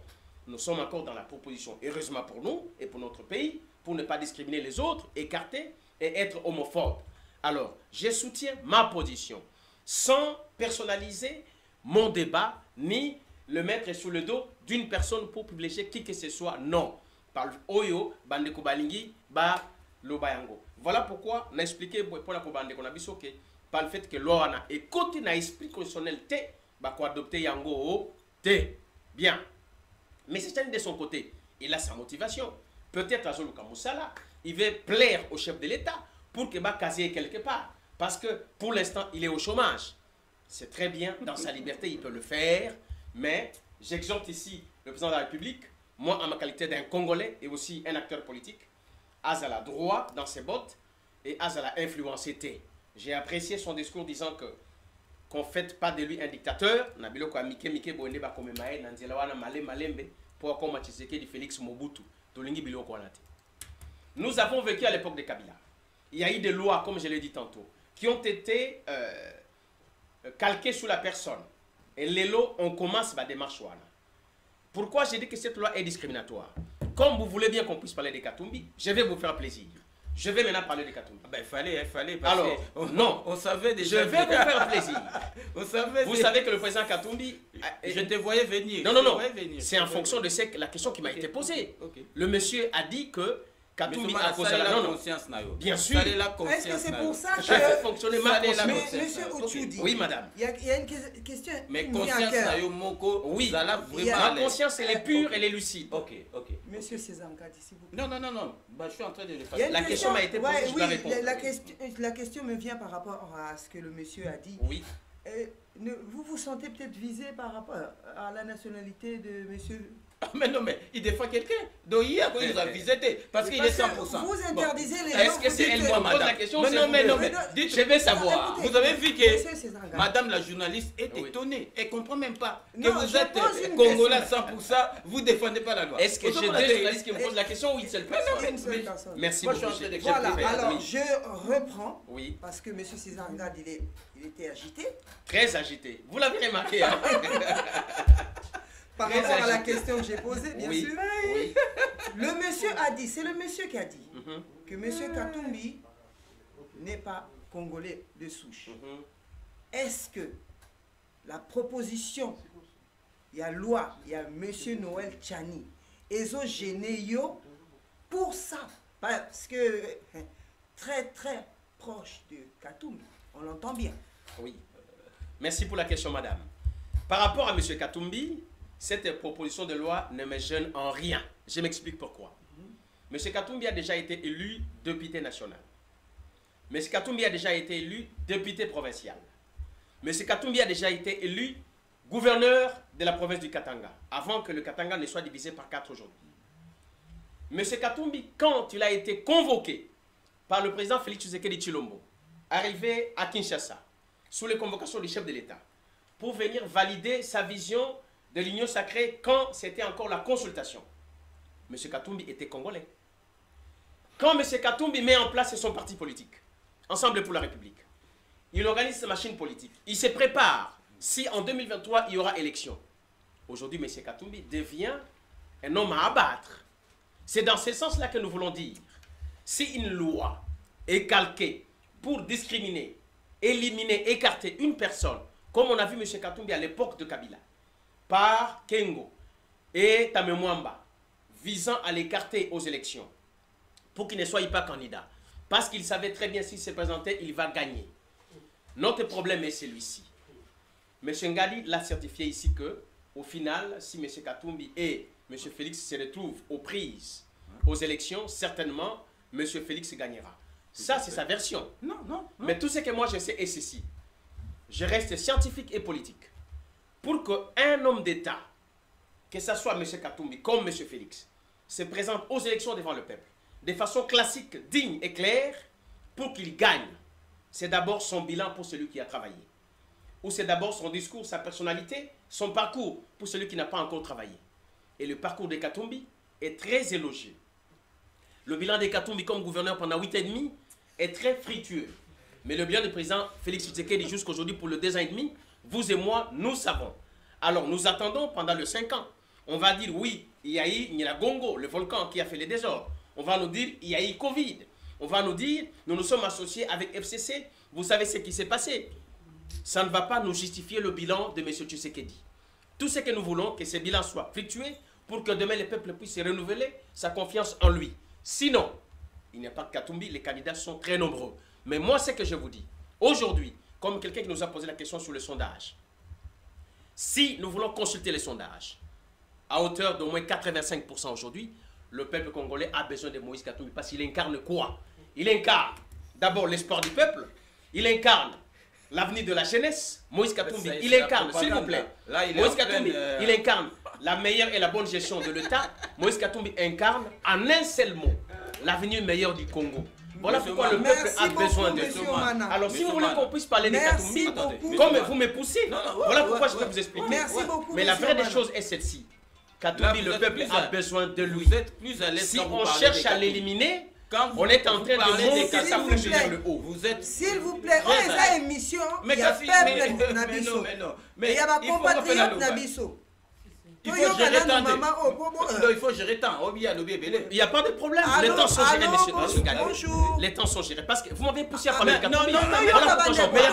Nous sommes encore dans la proposition, heureusement pour nous et pour notre pays, pour ne pas discriminer les autres, écarter et être homophobe. Alors, je soutiens ma position, sans personnaliser mon débat, ni le mettre sous le dos d'une personne pour privilégier qui que ce soit. Non. Par Oyo, Bandeko Balingi, Ba Lobayango. Voilà pourquoi on a expliqué pour la Bandeko Nabisoke, par le fait que l'OANA est côté d'un esprit constitutionnel T, bah quoi adopter Yango T. Bien. Mais c'est de son côté. Il a sa motivation. Peut-être à Zoluka Moussala, il veut plaire au chef de l'État pour qu'il va caser quelque part. Parce que pour l'instant, il est au chômage. C'est très bien, dans sa liberté, il peut le faire. Mais j'exhorte ici le président de la République, moi en ma qualité d'un Congolais et aussi un acteur politique, Azala droit dans ses bottes et Azala influencé. J'ai apprécié son discours disant que qu'on ne fait pas de lui un dictateur. Nous avons vécu à l'époque de Kabila. Il y a eu des lois, comme je l'ai dit tantôt, qui ont été calquées sur la personne. Et les lois, on commence par des démarches. Pourquoi j'ai dit que cette loi est discriminatoire? Comme vous voulez bien qu'on puisse parler de Katumbi, je vais vous faire plaisir. Je vais maintenant parler de Katumbi. Ben, il fallait. Parce alors, non, on savait déjà. Je vais vous faire plaisir. Vous savez que le président Katumbi... Je te voyais venir. Non. C'est en fonction de la question qui m'a été posée. Okay. Le monsieur a dit que Katumbi a causé la conscience. Bien sûr. Est-ce que c'est pour ça que... Je fais fonctionner ma conscience. Monsieur Otchoudi. Oui, madame. Il y a une question. Mais conscience, oui. Ma conscience, elle est pure, elle est lucide. Ok. Monsieur César Ngadi, s'il vous plaît. Non. Bah, je suis en train de le faire. La question m'a été posée, je dois répondre. La question me vient par rapport à ce que le monsieur a dit. Oui. Vous vous sentez peut-être visé par rapport à la nationalité de monsieur... Mais non, mais il défend quelqu'un. Donc hier, il nous a visité parce qu'il est 100%. Vous interdisez les gens. Est-ce que c'est elle qui pose la question? Non, mais dites, je vais savoir. Écoutez, vous avez vu que madame la journaliste est étonnée. Elle ne comprend même pas que non, vous êtes Congolais 100%, vous ne défendez pas la loi. Est-ce que j'ai deux journalistes qui me posent la question ou une seule personne? Merci beaucoup. Voilà, alors je reprends. Oui. Parce que M. César Ngad, il était agité. Très agité. Vous l'avez remarqué. Hein? Par rapport à la question que j'ai posée, bien sûr. Oui. Le monsieur a dit, c'est le monsieur qui a dit, que M. Katumbi n'est pas congolais de souche. Est-ce que la proposition, il y a loi, il y a M. Noël Tchani, ils ont gêné yo pour ça? Parce que très proche de Katumbi, on l'entend bien. Oui. Merci pour la question, madame. Par rapport à M. Katumbi, cette proposition de loi ne me gêne en rien. Je m'explique pourquoi. M. Katumbi a déjà été élu député national. M. Katumbi a déjà été élu député provincial. M. Katumbi a déjà été élu gouverneur de la province du Katanga, avant que le Katanga ne soit divisé par 4 aujourd'hui. M. Katumbi, quand il a été convoqué par le président Félix Tshisekedi Tshilombo, arrivé à Kinshasa, sous les convocations du chef de l'État, pour venir valider sa vision de l'Union sacrée quand c'était encore la consultation. M. Katumbi était congolais. Quand M. Katumbi met en place son parti politique, Ensemble pour la République, il organise sa machine politique. Il se prépare si en 2023 il y aura élection. Aujourd'hui, M. Katumbi devient un homme à abattre. C'est dans ce sens-là que nous voulons dire. Si une loi est calquée pour discriminer, éliminer, écarter une personne, comme on a vu M. Katumbi à l'époque de Kabila, par Kengo et Tamemwamba, visant à l'écarter aux élections, pour qu'il ne soit pas candidat, parce qu'il savait très bien s'il se présentait, il va gagner. Notre problème est celui-ci. M. Ngali l'a certifié ici que, au final, si M. Katumbi et M. Félix se retrouvent aux prises aux élections, certainement, M. Félix gagnera. Ça, c'est sa version. Non. Mais tout ce que moi je sais est ceci. Je reste scientifique et politique. Pour qu'un homme d'État, que ce soit M. Katumbi comme M. Félix, se présente aux élections devant le peuple, de façon classique, digne et claire, pour qu'il gagne, c'est d'abord son bilan pour celui qui a travaillé. Ou c'est d'abord son discours, sa personnalité, son parcours pour celui qui n'a pas encore travaillé. Et le parcours de Katumbi est très élogieux. Le bilan de Katumbi comme gouverneur pendant 8 ans et demi est très fructueux. Mais le bilan du président Félix Tshisekedi jusqu'aujourd'hui pour le 2 ans et demi, vous et moi, nous savons. Alors nous attendons pendant le 5 ans. On va dire oui, il y a eu Nyiragongo, le volcan qui a fait les désordres. On va nous dire il y a eu Covid. On va nous dire nous nous sommes associés avec FCC. Vous savez ce qui s'est passé. Ça ne va pas nous justifier le bilan de M. Tshisekedi. Tout ce que nous voulons, que ce bilan soit fructueux pour que demain les peuples puissent renouveler sa confiance en lui. Sinon, il n'y a pas de Katumbi, les candidats sont très nombreux. Mais moi, ce que je vous dis, aujourd'hui, comme quelqu'un qui nous a posé la question sur le sondage, si nous voulons consulter les sondages, à hauteur d'au moins 85% aujourd'hui, le peuple congolais a besoin de Moïse Katumbi parce qu'il incarne quoi? Il incarne d'abord l'espoir du peuple, il incarne l'avenir de la jeunesse. Moïse Katumbi, il incarne, s'il vous plaît, Moïse Katumbi, il incarne la meilleure et la bonne gestion de l'État. Moïse Katumbi incarne en un seul mot l'avenir meilleur du Congo. Voilà pourquoi le peuple a besoin de ça. Alors si vous voulez qu'on puisse parler de Katumbi, comme vous me poussez, voilà pourquoi je peux vous expliquer. Merci beaucoup. Mais la vraie des choses est celle-ci. Katumbi, le peuple a besoin de lui. Si on cherche à l'éliminer, on est en train de monter sa flèche vers le haut. S'il vous plaît, on est à émission. Il y a peuple Nabiso. Il y a ma compatriote Nabiso. Il faut gérer tant. Il faut gérer tant. Il n'y a pas de problème. Les temps sont gérés, monsieur Gagné. Les temps sont gérés. Parce que vous m'avez poussé à parler de Katumbi. Voilà pourquoi j'en parle.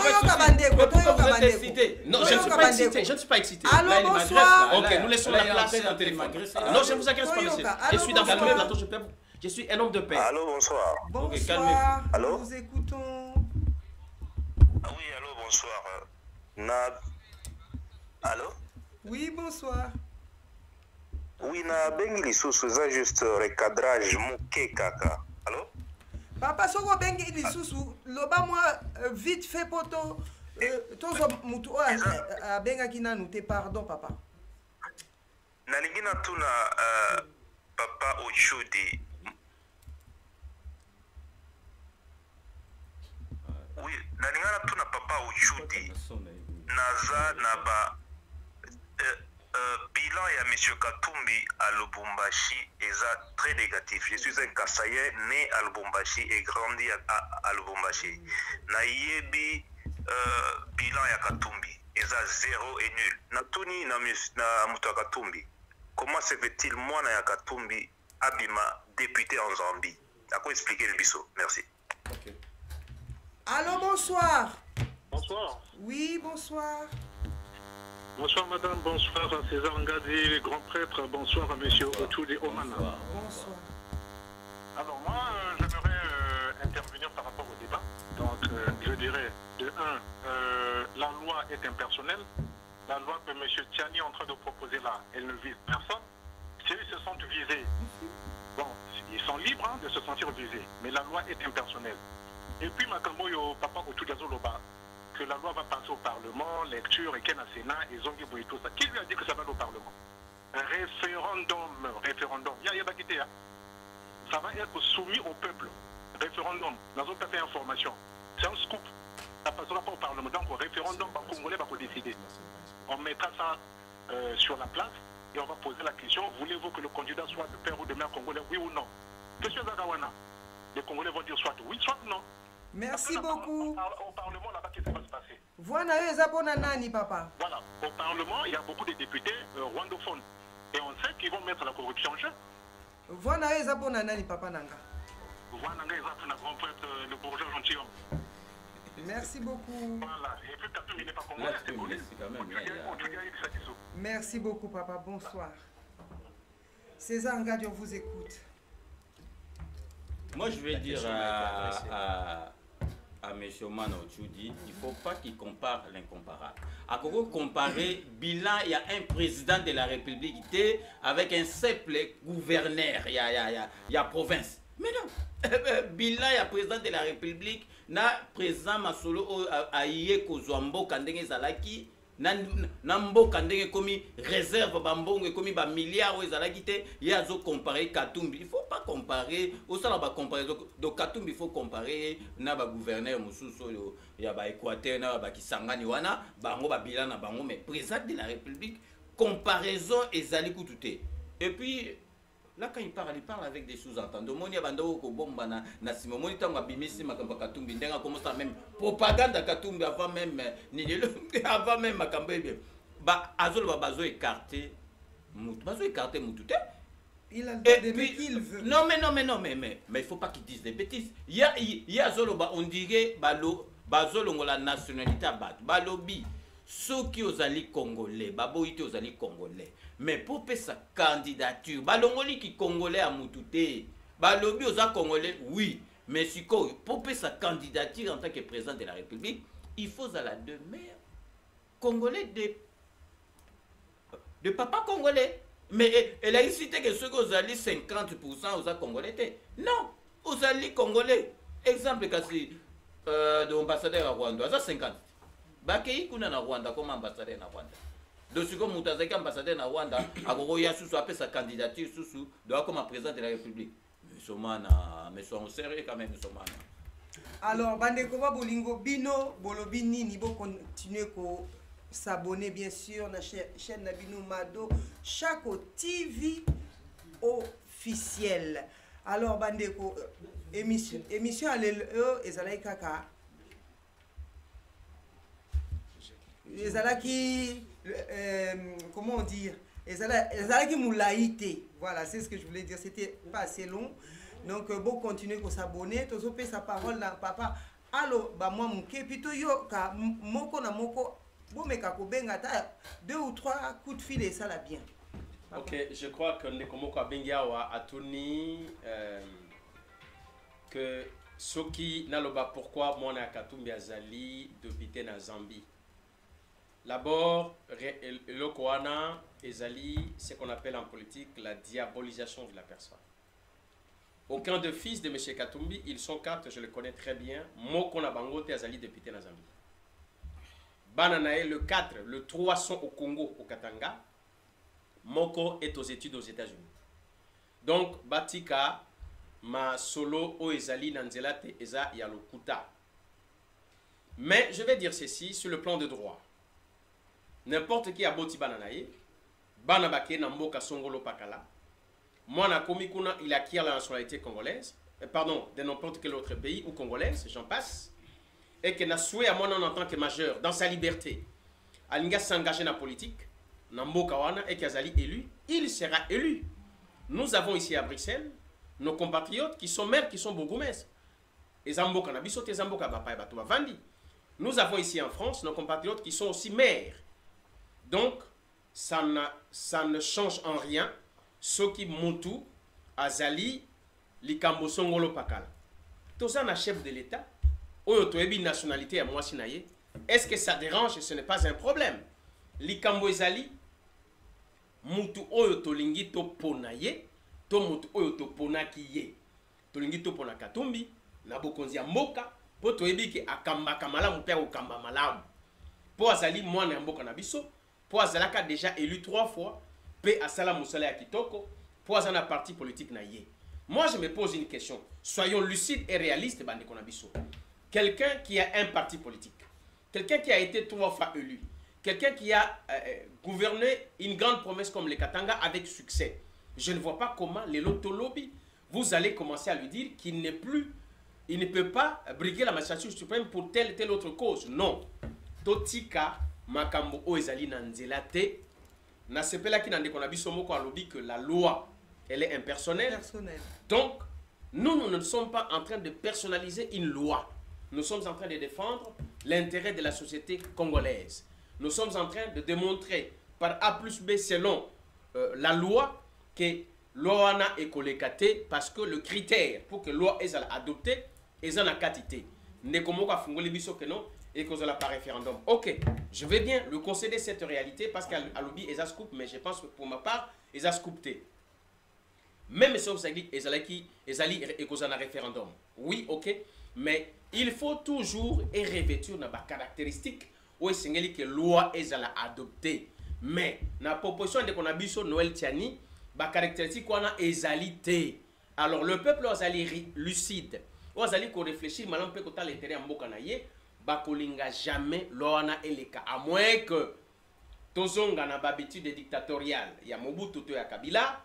Non, je ne suis pas excité. Je ne suis pas excité. Allô, bonsoir. Ok, nous laissons la place au téléphone. Non, je ne vous agresse pas, monsieur. Je suis dans le plateau, je suis un homme de paix. Allô, bonsoir. Bonsoir. Allô? Nous écoutons. Ah oui, allô, bonsoir. Allô? Oui, bonsoir. Oui, na bengi lisusu za juste recadrage moke kaka. Allô? Papa soko bengi lisusu loba moi vite fait poto tozo mutu a benga kina nous pardon papa. Nalingi na tuna papa Ochudi. Oui, nalingi na tuna papa Ochudi. Naza na ba bilan ya M. Katumbi à Lubumbashi est très négatif. Je suis un Kassaïen né à Lubumbashi et grandi à Lubumbashi. Naïebi bilan ya Katumbi est 0 et nul. Natuni na Muto Katumbi. Comment se fait-il moi na Katumbi abima député en Zambie? À quoi expliquer le biseau? Merci. Okay. Allô, bonsoir. Bonsoir. Oui, bonsoir. Bonsoir madame, bonsoir à César Ngadi, le grand prêtre, bonsoir à monsieur Ochudi Omana. Bonsoir. Alors moi, j'aimerais intervenir par rapport au débat. Donc je dirais, de 1, la loi est impersonnelle. La loi que monsieur Tiani est en train de proposer là, elle ne vise personne. Si ils se sentent visés, bon, ils sont libres de se sentir visés, mais la loi est impersonnelle. Et puis Makamoyo, papa Ochudi Azoloba, que la loi va passer au Parlement, lecture et qu'il y a un Sénat, et Zongi et tout ça. Qui lui a dit que ça va aller au Parlement? Un référendum. Il y a quitté. Ça va être soumis au peuple. Référendum. Dans autres fait information. C'est un scoop. Ça passera pas au Parlement. Donc, au référendum, les Congolais vont décider. On mettra ça sur la place et on va poser la question, voulez-vous que le candidat soit de père ou de mère congolais, oui ou non? Monsieur Zagawana, les Congolais vont dire soit oui, soit non. Merci beaucoup. Au Parlement, là-bas, qu'est-ce qui va se passer? Voilà, nani, papa. Voilà, au Parlement, il y a beaucoup de députés rwandophones. Et on sait qu'ils vont mettre la corruption en jeu. Voilà, nani, papa Nanga. Voilà, grand prêtre, le bourgeois gentilhomme. Merci beaucoup. Voilà, et puis Katumbi n'est pas congolais, c'est connu. Merci beaucoup, papa. Bonsoir. César Ngadi, on vous écoute. Moi, je vais dire à M. Omana Ochudi, il ne faut pas qu'il compare l'incomparable. À quoi comparer bilan, il y a un président de la République avec un simple gouverneur, il y a province. Mais non, bilan, il y a président de la République, na président Masolo Aïe Kozwambo Kandenge Zalaki, Nambo Kandenge komi réserve bambongo komi ba milliards ezalaki te yazo comparer Katumbi. Il faut pas comparer au sala ba comparaison donc Katumbi il faut comparer na ba gouverneur mususu ya ba Équateur na ba Kisangani wana bango ba bilan na bango mais président de la République comparaison ezali kututé. Et puis Là, quand il parle avec des sous-entendus. Moni abando ko bomba na simo. Moni tango abimisi makamba Katumbi. Ndenga commence même propagande à Katumbi avant même avant même makamba bien. Ba azolo bazo écarté mutu. Bazo écarté mutu. Il a le droit d'aimer qui il veut. Non mais il faut pas qu'il dise des bêtises. Il y a zolo ba on dirait bazolo la nationalité abat. Balobi ceux qui aux alliés congolais, baboïté aux alliés congolais. Mais pour payer sa candidature, balongoli qui congolais à Moutouté, balobi aux congolais, oui. Mais si pour payer sa candidature en tant que président de la République, il faut à la demeure congolais de papa congolais. Mais elle a cité que ceux qui aux alliés 50% aux congolais. Non, aux alliés congolais. Exemple, de l'ambassadeur à Rwanda, à 50. Bakei kuna na Rwanda comme ambassadeur na Rwanda. Donc si comme Moutazaki ambassadeur na Rwanda, Agogo Yassou a fait sa candidature doit comme président de la République. Mais soyons sérieux quand même, Alors, Bandeko Bolingo Bino, Bolobini, Nibo continue à s'abonner bien sûr à la chaîne Nabino Mado, chaque TV officiel. Alors, Bandeko, émission à l'EE et Zalaï Kaka. Les Alaki, comment on dit, les Alaki moulaïté. Voilà, c'est ce que je voulais dire. C'était pas assez long. Donc, bon, continuer pour s'abonner. Tozo paye sa parole là, papa. Allo, bah moi mon ké, plutôt yo ka moko na moko. Bon, mais kako benga ta 2 ou 3 coups de fil et ça l'a bien. Papa. Ok, je crois que Nekomoko Bengiawa a tourné que Soki Naloba pourquoi moi na Katumbi Azali depuis na Zambie. D'abord, le Koana Ezali, ce qu'on appelle en politique la diabolisation de la personne. Aucun de fils de M. Katumbi, ils sont 4, je le connais très bien. Moko na Bangote Azali député na Zambie. Bananae, le 4, le 3 sont au Congo, au Katanga. Moko est aux études aux États-Unis. Donc, Batika, ma solo o Ezali Nanzelate Eza Yalokuta. Mais je vais dire ceci sur le plan de droit. N'importe qui a boti bananaye, banabake na mboka songolo pakala. Moi na komikuna, il acquiert la nationalité congolaise, pardon, de n'importe quel autre pays ou congolaise, j'en passe, et que n'a souhait à moi en tant que majeur, dans sa liberté, alinga s'engager dans la politique, na mboka wana, et qu'Azali élu, il sera élu. Nous avons ici à Bruxelles nos compatriotes qui sont maires, qui sont bourgmestres. Et Zamboka na biso te Zamboka bapa bato bavandi. Nous avons ici en France nos compatriotes qui sont aussi maires. Donc, ça ne change en rien ce qui Moutou, Azali, Likambo Songolo Pakala. Tout ça, un chef de l'État, une nationalité à moi sinaye. Est-ce que ça dérange? Ce n'est pas un problème. Likambo Azali, Moutou Oyoto Lingi to Ponaye, to Moutou Oyoto Ponakiye, to Lingi to Ponakatumbi, Nabokonzi Mboka, po to ebi ke akamba kamala mu père okamba malamu. Po Azali moi na mboka na biso. Pour Azalaka déjà élu 3 fois, P. Asala Moussala Kitoko, pour Azana parti politique naïe. Moi, je me pose une question. Soyons lucides et réalistes, Bandekonabiso. Quelqu'un qui a un parti politique, quelqu'un qui a été 3 fois élu, quelqu'un qui a gouverné une grande promesse comme le Katanga avec succès. Je ne vois pas comment les Lotolobi, vous allez commencer à lui dire qu'il n'est plus, il ne peut pas briguer la magistrature suprême pour telle autre cause. Non. Totika. Makambo o ezali na nzela te na sepela ki na ndeko na biso moko alobi que la loi elle est impersonnelle. Donc nous ne sommes pas en train de personnaliser une loi. Nous sommes en train de défendre l'intérêt de la société congolaise. Nous sommes en train de démontrer par A plus B selon la loi que loi est collectée parce que le critère pour que loi est adoptée est en quantité. Ndeko moko afungoli biso que non et cause de la par référendum. Ok, je vais bien le concéder cette réalité parce qu'à lobby ils a scoop, mais je pense que pour ma part ils a scoopté. Même si vous savez ils allaient et cause de référendum. Oui, ok, mais il faut toujours revêtir na caractéristique où est que loi est adoptée. Mais la proposition de Konabiso Noël Tiani, ba caractéristique qu'on a ezalité. Alors le peuple azali lucide, azali ko réfléchir malam pe ko ta l'intérêt en bokanaye. Bakolinga jamais l'ona eleka à moins que tozonga na babitude dictatoriale ya Mobutu to ya Kabila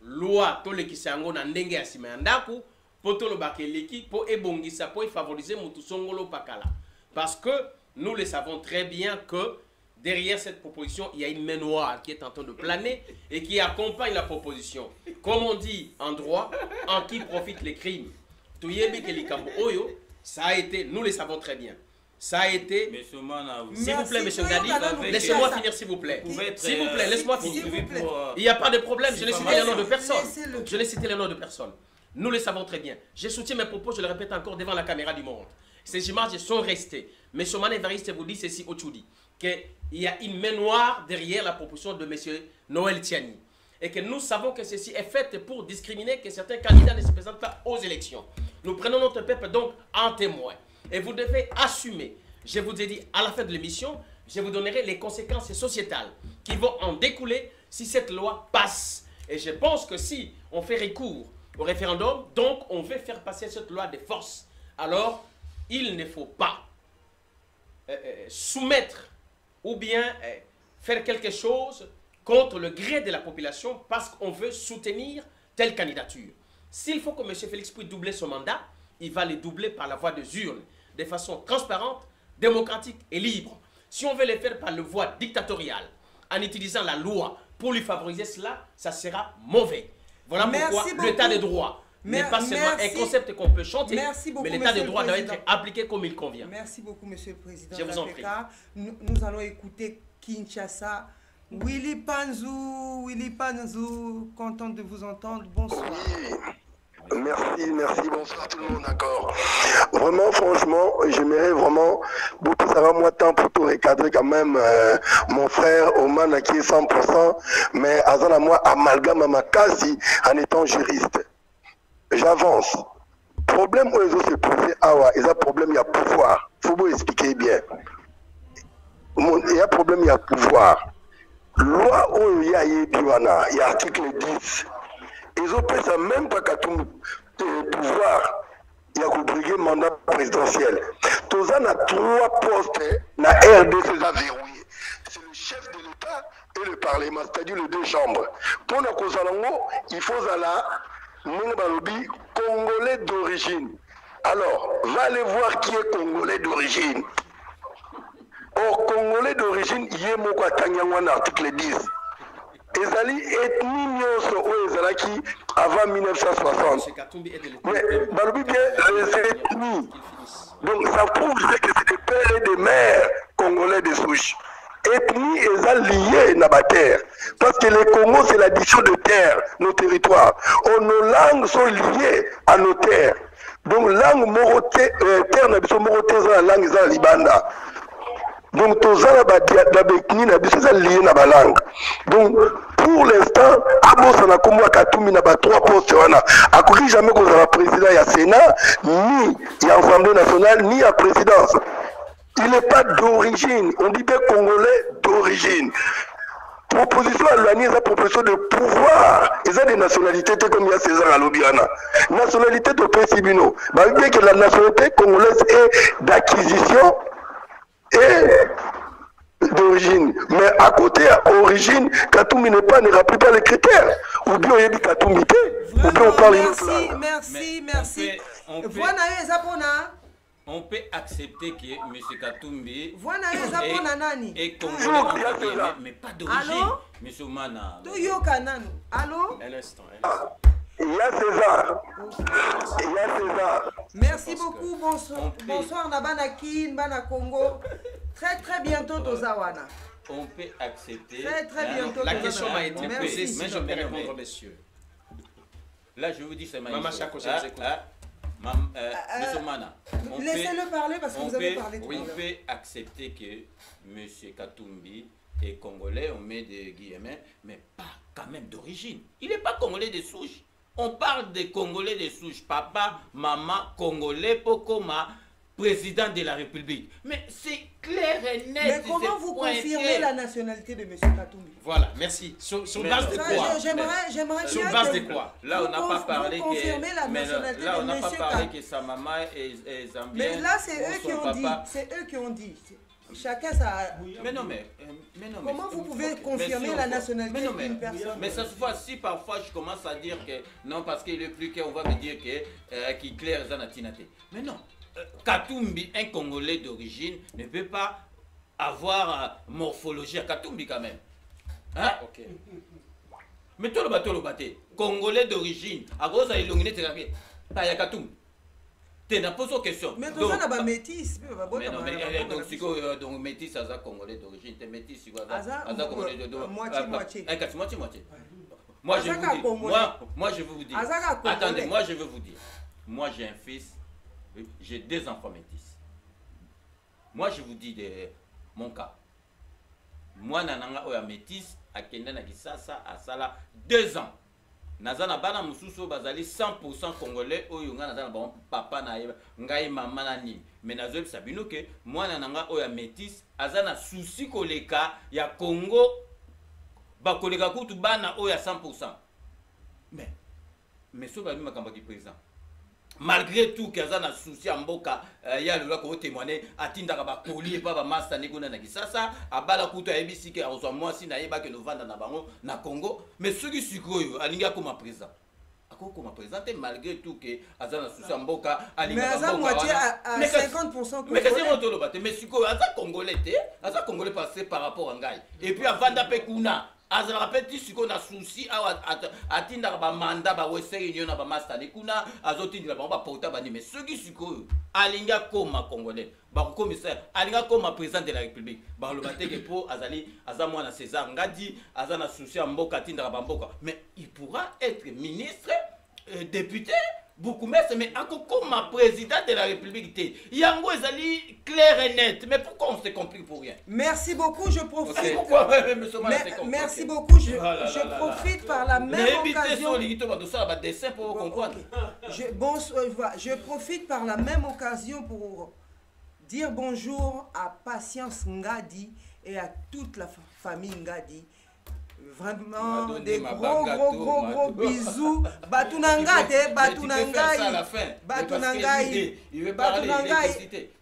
loi tolekisa yango na ndenge ya sima ya ndaku po tolobaka eleki po ebongisa po efavoriser mutu songolo pakala. Parce que nous le savons très bien que derrière cette proposition, il y a une main noire qui est en train de planer et qui accompagne la proposition. Comme on dit en droit, en qui profitent les crimes. Ça a été, nous le savons très bien. Ça a été... S'il vous plaît, monsieur Ngadi, laissez-moi finir, s'il vous plaît. S'il vous plaît, laisse-moi finir. Il n'y a pas de problème, je n'ai cité les noms de personne. Je n'ai cité les noms de personne. Nous le savons très bien. J'ai soutenu mes propos, je le répète encore devant la caméra du monde. Ces images sont restées. Mais ce Mané-Evariste vous dit ceci au Tchoudi, qu'il y a une main noire derrière la proposition de M. Noël Tiani. Et que nous savons que ceci est fait pour discriminer que certains candidats ne se présentent pas aux élections. Nous prenons notre peuple donc en témoin. Et vous devez assumer. Je vous ai dit, à la fin de l'émission, je vous donnerai les conséquences sociétales qui vont en découler si cette loi passe. Et je pense que si on fait recours au référendum, donc on veut faire passer cette loi de force, alors il ne faut pas soumettre ou bien faire quelque chose contre le gré de la population parce qu'on veut soutenir telle candidature. S'il faut que M. Félix puisse doubler son mandat, il va le doubler par la voie des urnes, de façon transparente, démocratique et libre. Si on veut le faire par la voie dictatoriale, en utilisant la loi pour lui favoriser cela, ça sera mauvais. Voilà pourquoi l'état de droit n'est pas seulement un concept qu'on peut chanter, mais l'état de droit doit être appliqué comme il convient. Merci beaucoup, Monsieur le Président. Je vous en prie. Nous allons écouter Kinshasa. Willy Panzou, content de vous entendre. Bonsoir. Merci, bonsoir tout le monde, d'accord. Vraiment, franchement, j'aimerais vraiment beaucoup savoir moi temps pour tout recadrer quand même mon frère Oman qui est 100%, mais Azana moi amalgame Makasi en étant juriste. J'avance. Problème où les autres se posaient, il y a problème, il y a pouvoir. Il faut vous expliquer bien. Il y a problème, il y a pouvoir. Loi où il y a article 10. Ils ont pris ça même pas qu'à tout pouvoir. Il y a briguer mandat présidentiel. Tous a 3 postes na RDC verrouillé. C'est le chef de l'État et le Parlement, c'est-à-dire les 2 chambres. Pour la cause il faut Congolais d'origine. Alors, va aller voir qui est Congolais d'origine. Or, Congolais d'origine, il y a un article 10. Ezali ethnie nyonso o ezalaki avant 1960. Mais balobi bien les ethnies. Donc ça prouve que c'est des pères et des mères congolais de souche. Ethnie est liée à la terre. Parce que le Congo c'est l'addition de terres, nos territoires. Or, nos langues sont liées à nos terres. Donc langue moroté, terre n'a pas moroté la langue est libanda. Donc, tous les liés à la langue. Donc, pour l'instant, Abosana Komwa Katoumi n'a pas 3 postes. À quoi jamais qu'on a président à Sénat, ni à l'Assemblée nationale, ni à présidence. Il n'est pas d'origine. On dit bien Congolais d'origine. Proposition à l'année, c'est proposition de pouvoir. Et ça, des nationalités comme il y a César Alobiana. Nationalité de Pessibino. Bien que la nationalité congolaise est d'acquisition et d'origine. Mais à côté, à origine, Katoumi ne remplit pas les critères. Ou bien il y a dit Katoumi, ou bien on parle une autre langue. Merci. On peut accepter que M. Katumbi est congolais, mais pas d'origine. M. Mana. Allô? Un instant. Il y a César. Merci beaucoup. Bonsoir Nabanakin, Bana Congo. Très bientôt Tozawana. On peut accepter. Très bientôt. La question m'a été posée, mais je peux répondre, messieurs. Là, je vous dis, c'est Maman Chako, je vous écoute. Monsieur Mana, laissez-le parler parce que vous avez parlé tout à l'heure. On peut accepter que M. Katumbi est congolais, on met des guillemets, mais pas quand même d'origine. Il n'est pas congolais de souche. On parle des Congolais de souche, papa, maman, Congolais, Pokoma, président de la République. Mais c'est clair et net. Mais comment vous confirmez la nationalité de M. Katumbi? Voilà, merci. Sur base de quoi? J'aimerais sur base de quoi? Là, on n'a pas parlé que... Là, on n'a pas parlé que sa maman est zambienne. Mais là, c'est eux qui ont dit. C'est eux qui ont dit. chacun ça. Mais non, mais non. Comment vous pouvez confirmer la nationalité d'une personne? Mais cette fois-ci, parfois, je commence à dire que non, parce qu'il est plus qu'on va me dire qu'il claire Zanatinate. Mais non. Katumbi, un Congolais d'origine, ne peut pas avoir morphologie à Katumbi quand même. Hein? Ok. Mais tout le bateau, Congolais d'origine, à cause de l'illuminé, tu as Katumbi. Tu n'as pas de question. Mais tout ça, on a métis. Mais non, mais donc métis, ça Congolais d'origine. Tu es métis, tu vois. Congolais d'origine. Moitié-moitié. Moitié-moitié. Moi, je veux vous dire. Attendez, moi, je veux vous dire. Moi, j'ai un fils. J'ai 2 enfants métis. Moi, je vous dis mon cas. Moi, nananga oya métis, à Kenda na Kisasa, à Sala, 2 ans. Nazana bana mususu bazali 100% congolais oyo nga nazana ba papa na ngai mama na ni. Mais nazo sabino ke moi nananga oya métis, azana souci koleka ya Congo ba koleka kutu bana oya 100%. Mais so ba mi makamba ki président. Malgré tout que azana souci amboka ya le ko témoigner atinda ba koli pa ba master negona na Kisasa abala kutu ebisi ke azwa moi si na yeba ke novanda na bango na Congo mais ceux qui sikoyo alinga comme président akoko présenté malgré tout que azana souci amboka alinga mais moitié à 50% mais qu'est-ce que on te mais sikoyo aza congolais passé par rapport à ngai et puis avanda pe kuna azala petit siko na souci atinda ba mandat ba wese union na ba master kuna azotinda ba porta ba ni mais ceux qui siko alinga koma congolais ba commissaire alinga koma président de la république ba lo bateke po azali azamwa na César Ngadi azana souci mboka tinda ba mboka mais il pourra être ministre député beaucoup mais comme président de la République, Yango ezali clair et net. Mais pourquoi on s'est compris pour rien? Merci beaucoup, je profite. Okay. Pourquoi merci beaucoup, je profite par la même occasion. Je profite par la même occasion pour dire bonjour à Patience Ngadi et à toute la famille Ngadi. Vraiment des gros bisous. Batunangai.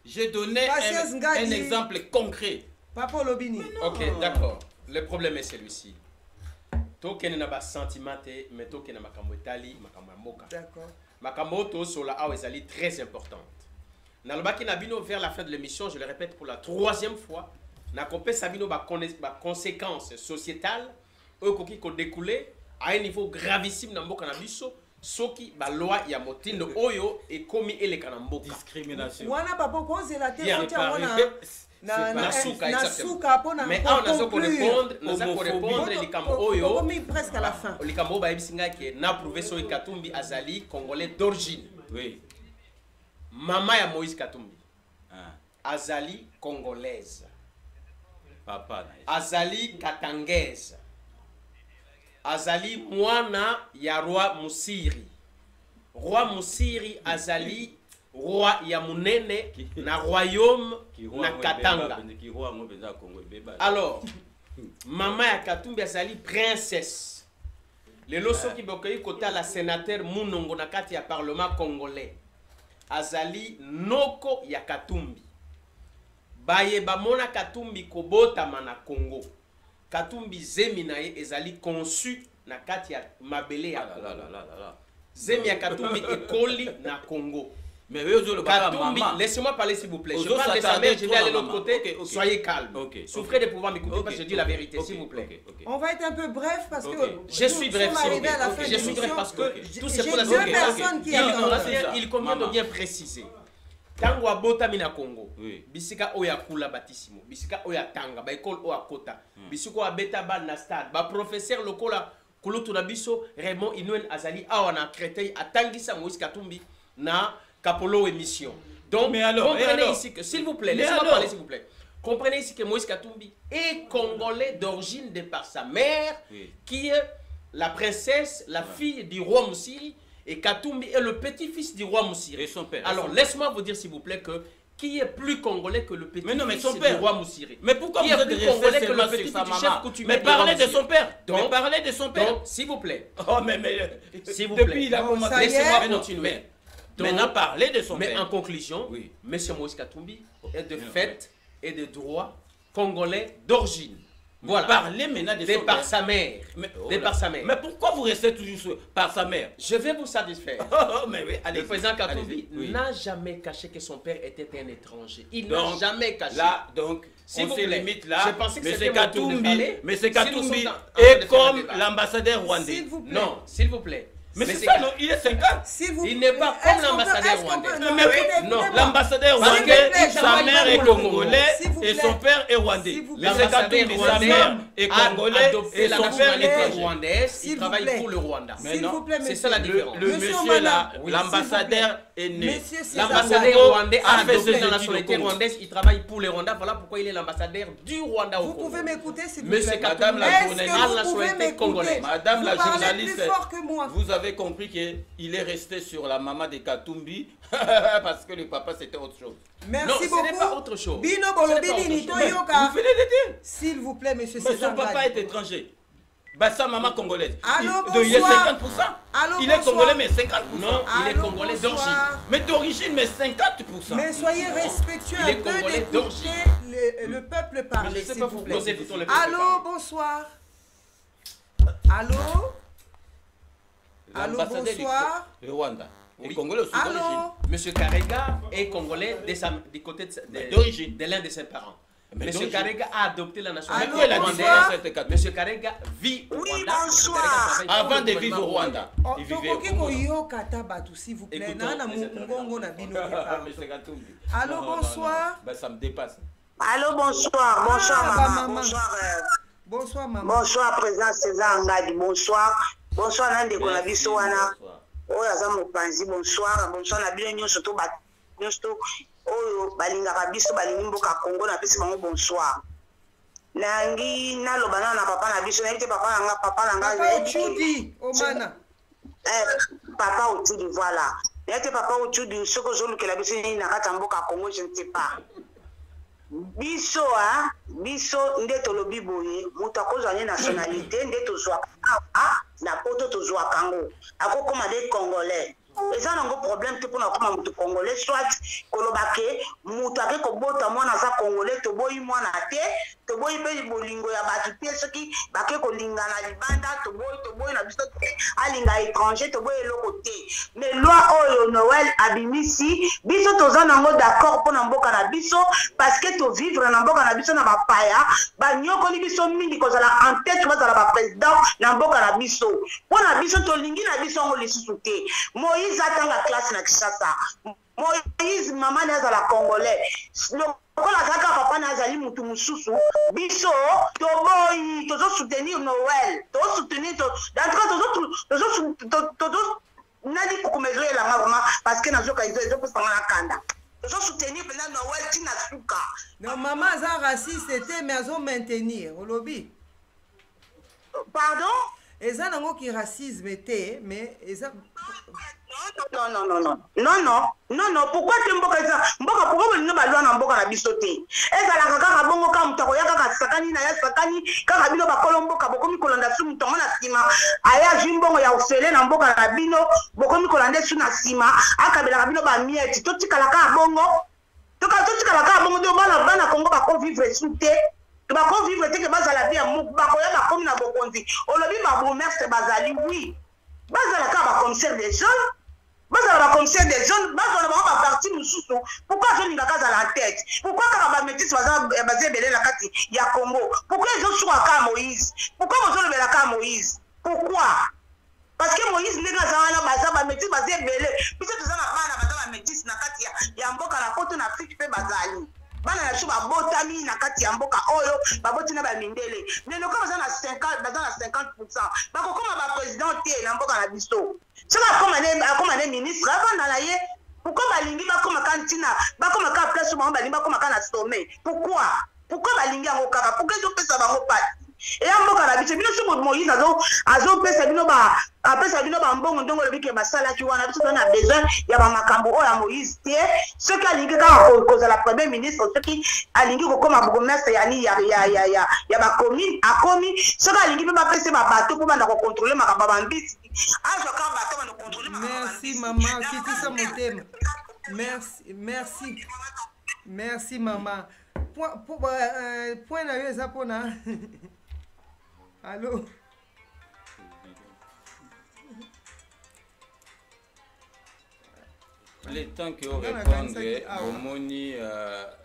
J'ai donné un exemple concret. Papa Lobini. Ok, d'accord. Le problème est celui-ci. Token n'a pas sentiment, mais token n'a pas etali, makambo. D'accord. Makambo sur la A est très importante. Nalobaki Nabino vers la fin de l'émission, je le répète pour la 3e fois. Nakope Sabino ba conséquences sociétales. Eux qui ont découlé à un niveau gravissime dans le cannabis, ceux qui la loi ya motindo oyo et commis et les canamboka. Discrimination. Wana papa cause la tête na suka mais on a répondre les cambo oyo presque à la fin. Les cambo ba ebisinga qui n'a prouvé sur Katumbi azali congolais d'origine. Oui. Maman ya Moïse Katumbi. Azali congolaise. Papa azali katangaise. Azali mwana ya roi Musiri. Roi Musiri azali roi ya munene na royaume na Katanga. Alors, maman ya Katumbi azali princesse. Les loso qui bokoyi kota la sénateur Munongo na kati ya parlement congolais. Azali noko ya Katumbi. Baye bamona Katumbi kobota mana Congo. Katumbi zemi na ye ezali conçu na kati ya mabele ya zemi ya Katumbi ekoli na Congo. Mais Katumbi, laissez-moi parler s'il vous plaît. Je parle de sa mère, je vais aller de l'autre côté. Soyez calme. Souffrez de pouvoir m'écouter parce que je dis la vérité, s'il vous plaît. On va être un peu bref parce que je suis bref. Je suis bref parce que tout c'est pour la il convient de bien préciser. Tango abota mina Congo. Bisika oya kula batisimo. Bisika oya tanga ba école oya kota. Bisiko abeta ba na stade. Ba professeur lokola kulutu na biso Raymond Inouel Azali awa na Créteil atangisa Moïse Katumbi na Kapolo émission. Donc mais alors, comprenez ici que s'il vous plaît, laissez-moi parler s'il vous plaît. Comprenez ici que Moïse Katumbi est congolais d'origine de par sa mère qui est la princesse, la fille du roi Musiri. Et Katumbi est le petit-fils du roi Moussiri. Et son père. Alors, laisse-moi vous dire, s'il vous plaît, que qui est plus congolais que le petit-fils du roi Moussiri? Mais pourquoi vous êtes plus congolais que le petit-fils du chef coutumier? Mais parlez de son père. Donc, parlez de son père. S'il vous plaît. Oh, mais s'il vous plaît. Depuis, il a commencé. Laissez-moi continuer. Maintenant, parlez de son père. Mais en conclusion, M. Moïse Katumbi est de fait et de droit congolais d'origine. Voilà. Parlez maintenant de son par père. sa mère. Par sa mère. Mais pourquoi vous restez toujours sur, par sa mère? Je vais vous satisfaire. Mais oui, allez. Le président Katumbi n'a jamais caché que son père était un étranger. Il n'a jamais caché. Là, donc, si on se limite là. Je pensais que M. Katumbi, Katumbi est comme l'ambassadeur rwandais. S'il vous plaît. Non, s'il vous plaît. Mais c'est ça, non, il est 50. Il n'est pas comme l'ambassadeur rwandais. Non, l'ambassadeur rwandais, sa mère est congolaise et son père est rwandais. L'ambassadeur rwandais est congolais et son père est rwandais. Il travaille pour le Rwanda. C'est ça la différence. Le monsieur là, l'ambassadeur est né. L'ambassadeur rwandais a adopté la nationalité rwandaise. Il travaille pour le Rwanda. Voilà pourquoi il est l'ambassadeur du Rwanda au Congo. Vous pouvez m'écouter s'il vous plaît. Monsieur Katumbi a la nationalité congolaise. Madame la journaliste, vous vous avez compris qu'il est resté sur la maman de Katumbi parce que le papa c'était autre chose. Merci non, beaucoup. Ce n'est pas autre chose. Bino Bolobini, vous venez de dire. S'il vous plaît, monsieur Mais César. son papa est étranger. Bah sa maman congolaise. Allô, il est 50%. Allô, il est congolais mais 50%. Non, il est congolais d'origine. Mais d'origine mais 50%. Mais soyez respectueux un peu d'écouter le peuple parler, s'il vous plaît. Allô, bonsoir. Allô. Allô, bonsoir. Le Rwanda. Oui. Congolais aussi d'origine. Monsieur Karega est congolais du côté d'origine de l'un de ses parents. Monsieur Karega a adopté la nationalité rwandaise. Monsieur Karega vit au Rwanda. Bonsoir. Avant de vivre au Rwanda. Il vivait au Congo. S'il vous plaît. Allô, bonsoir. Ça me dépasse. Allô, bonsoir. Bonsoir, maman. Bonsoir. Bonsoir, maman. Bonsoir, président César Ngadi. Bonsoir. Bonsoir, Nande Konabiso Wana. Oyaza Mopanzi. Bonsoir. Bonsoir, Nabilo Nyonso to Nyonso. Oyo balingaka biso balingi mboka Congo na pesi bango bonsoir. Nangi naloba na papa na biso na papa nanga Ochudi Omana. Papa Ochudi voilà. Yate papa Ochudi soko zolukela biso ni na kata mboka Congo je ne sais pas. Biso nde tolobi boye mutu akozwa ne nationalité nde tozwa na poto tozwa kango akokoma de congolais. Eza nango problème te pona koma mutu congolais soit kolobake mutu ake kobota mwana za congolais toboyi mwana te toboyi pe bolingo ya batu te soki bake kolingana libanda toboyi na biso te alinga étranger toboyi eloko te mais loi oyo Noël abimisi biso toza nango d'accord pona mboka na biso parce que to vivre na mboka na biso na bapaya banyokoli biso mingi kozala en tête bazala ba président na mboka na biso pona biso tolingi na biso ngo lisusu te Moïse atanga classe na Kinshasa. Moïse maman nazala congolais. Lokola zaka papa nazali mutu mususu. Biso toboyi tozo soutenir Noël. Tozo soutenir tozo nadi kukumezo la vraiment parce que nazo kaizo ezo sanga na kanda. Tozo soutenir pendant Noël tina suka. Non maman za raciste était mais azo maintenir au lobby. Pardon? Eza nango ki racisme était mais eza Non, pourquoi tu mboka eza mboka pourquoi bino balwa na mboka na biso te ezala kaka bongo ka mutako ya kaka sakani na ya sakani kaka bino bakolo mboka bokomi kolanda su mutongo na sima aya jimbongo ya ofele na mboka na bino bokomi kolanda su na sima akabela bino ba mieti totikala ka bongo totikala ka bongo de bana Congo bako vivre su te bako vivre te ke bazala bien bako ya bakomi na bokonzi olobi ba bourgmestre bazali oui bazala ka ba commissaire des jeunes bazala ba commissaire des jeunes bazala ba parti mususu pourquoi je n'inga kaza la tête pourquoi ka ba métis bazala bazebele la kati ya Congo pourquoi ils ont choisi ka Moïse pourquoi ils ont levé la ka Moïse pourquoi parce que Moïse ndenge azala bazala ba métis bazebele biso tozana bana bazala métis na kati ya mboka na poto na Afrique pe bazali bana na shuba botami na kati ya mboka oyo baboti na ba mindele neno kama bazana 50% bakokoma ba président te na mboka na biso soka akoma ne ministre avanda na ye pourquoi balingi bakoma kantina bakoma ka place ba balingi bakoma ka na sommet pourquoi balingi yango kaka pourquoi zo pesa bango pati et mboka na biso bino somo Moïse azo pesa bino ba mbongo ndongo lebike basala ki wana biso na besoin ya ba makambo oya Moïse te ce qui alingi ka kozala premier ministre ce qui alingi kokoma bourgmestre ya ba commune akomi ce qui alingi ba pesa ba bato pour banda ko contrôler makamba bambisi azo ka bato banda contrôler makamba. Merci maman kitisa motema. Merci maman. point na yo eza pona. Allô? Le temps que vous répondez, Omoni,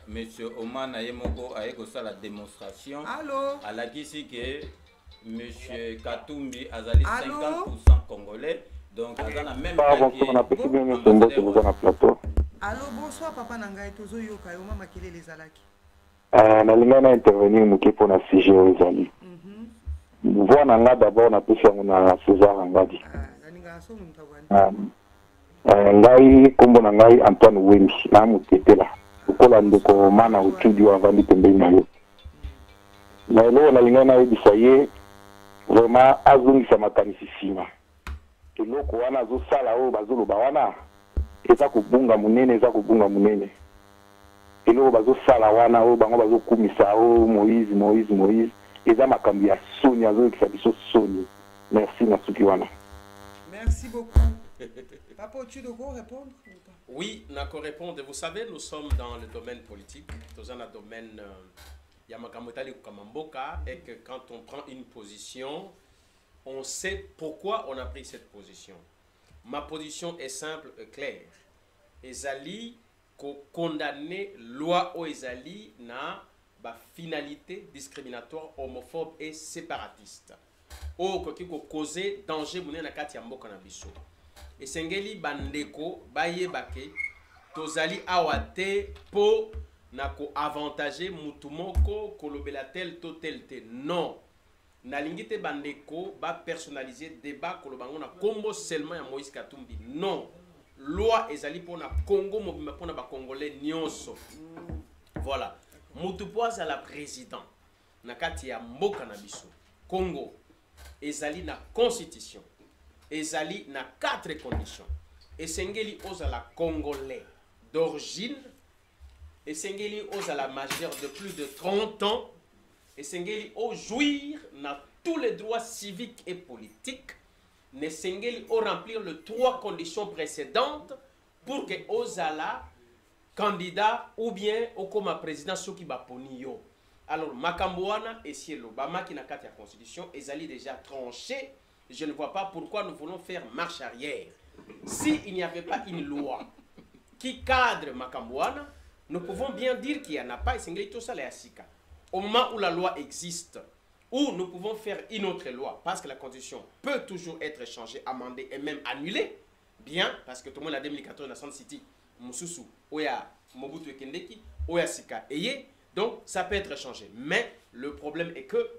monsieur Oman Ayemoko a écouté la démonstration. Allô? À la qui que monsieur Katumbi Azali 50% congolais. Donc, à la même Allô, bonsoir, papa Nangaï, Tozo Yoka, Oma Makele les Alaki. Nalingana intervenir muke pour na sujet Ozali. Voilà d'abord na pesa na César Ngadi. Ngai kombo na ngai Antoine Wendi na mutetela. Ukola ndeko mana utudi wa vandi pembeni na yo. Na leo nalingana yebisa ye vraiment azungisa makanisi sima. Eloko wana azosala oyo bazoloba wana eza kubunga munene eza kubunga munene. Eloko bazosala wana oyo bango bazokumisa oyo Moïse eza makambi ya soni azokisa biso soni. Merci na suki wana. Merci beaucoup. Papa, tu dois répondre? Oui, je peux répondre. Vous savez, nous sommes dans le domaine politique, dans un domaine Yamakamotali Kamamboka, et que quand on prend une position, on sait pourquoi on a pris cette position. Ma position est simple et claire. Ezali condamner loi au Ezali na ba finalité discriminatoire, homophobe et séparatiste. O koki ko causer danger mouné na kati ya mboka na biso. Et sengeli bandeko baye bake tozali awate po na ko avantager mutumoko kolobela tel to tel te. Non. Na lingite bandeko ba personnaliser débat kolobango na kombo seulement ya Moïse Katumbi. Non. Loi ezali po na Congo mobimba po na ba congolais nyonso. Voilà. Mutupoaz à la président na kati ya mboka na biso. Congo ezali na constitution. Ezali na 4 conditions. Esengeli ozala congolais d'origine. Esengeli ozala majeur de plus de 30 ans. Esengeli o jouir na tous les droits civiques et politiques. Nesengeli o remplir les 3 conditions précédentes pour que ozala candidat ou bien au comme président soki baponi yo. Alors Makamboana et Cielo Bama qui n'a qu'à la constitution ezali déjà tranché. Je ne vois pas pourquoi nous voulons faire marche arrière. S'il n'y avait pas une loi qui cadre Makamboana, nous pouvons bien dire qu'il n'y en a pas. Au moment où la loi existe, où nous pouvons faire une autre loi, parce que la constitution peut toujours être changée, amendée et même annulée, bien, parce que tout le monde a 2014 dans San City, Moussousou, Oya, Mobutu Kendeki, Oya Sika, Eye, donc ça peut être changé. Mais le problème est que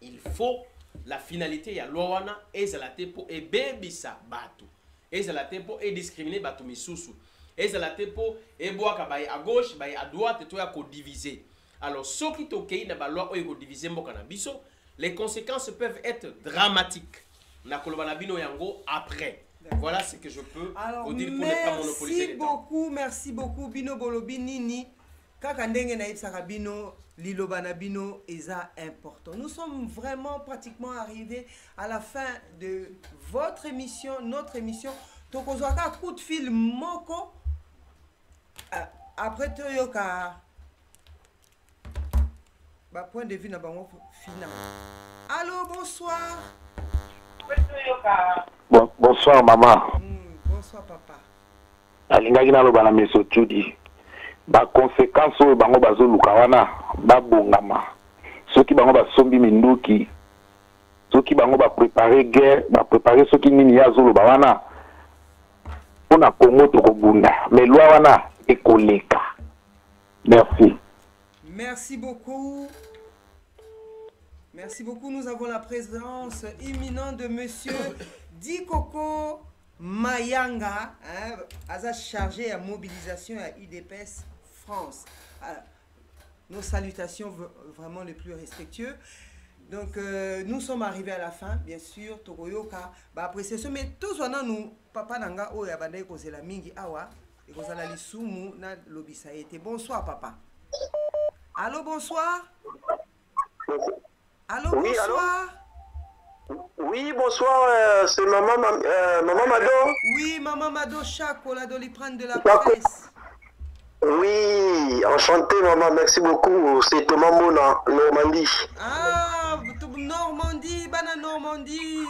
il faut la finalité ya loi wana ezalate po e bebisa batu ezalate po e discriminer batu misusu ezalate po e boaka baye à gauche baye à droite to ya ko diviser. Alors ceux qui tokei na ba loi o ko diviser mboka na biso, les conséquences peuvent être dramatiques. Na koloba na bino yango après. Voilà ce que je peux vous dire pour ne pas monopoliser les temps. Merci beaucoup Bino Bolobi Nini. Kaka ndenge na yebsaka bino liloba na bino eza important. Nous sommes vraiment pratiquement arrivés à la fin de votre émission, notre émission. Tokozwaka coup de fil moko après toyoka ba point de vue na bango final. Allô, bonsoir. Bonsoir maman. Bonsoir papa. Alingaki na loba na meso tudi. Ba conséquence oyo bango bazoluka wana babongama soki bango basombi minduki soki bango ba préparer guerre ba préparer soki nini ya zoloba wana pona Congo tokobunda mais loi wana ekoleka. Merci. Merci beaucoup. Merci beaucoup. Nous avons la présence imminente de monsieur Dikoko Mayanga, hein, chargé à mobilisation à UDPS France. Nos salutations vraiment les plus respectueux. Donc nous sommes arrivés à la fin, bien sûr. Tokoyoka, appréciation. Mais tous nous, papa nanga o ya bandai kozela mingi awa, et kozala lisumu na lobisa été. Bonsoir papa. Allô, bonsoir. Allô, bonsoir. Oui, allô? Oui, bonsoir, c'est maman Mado. Oui, maman Mado Chako, la doliprane de la presse. Oui, enchanté maman, merci beaucoup. C'est Thomas Mona, Normandie. Ah, Normandie, bana Normandie.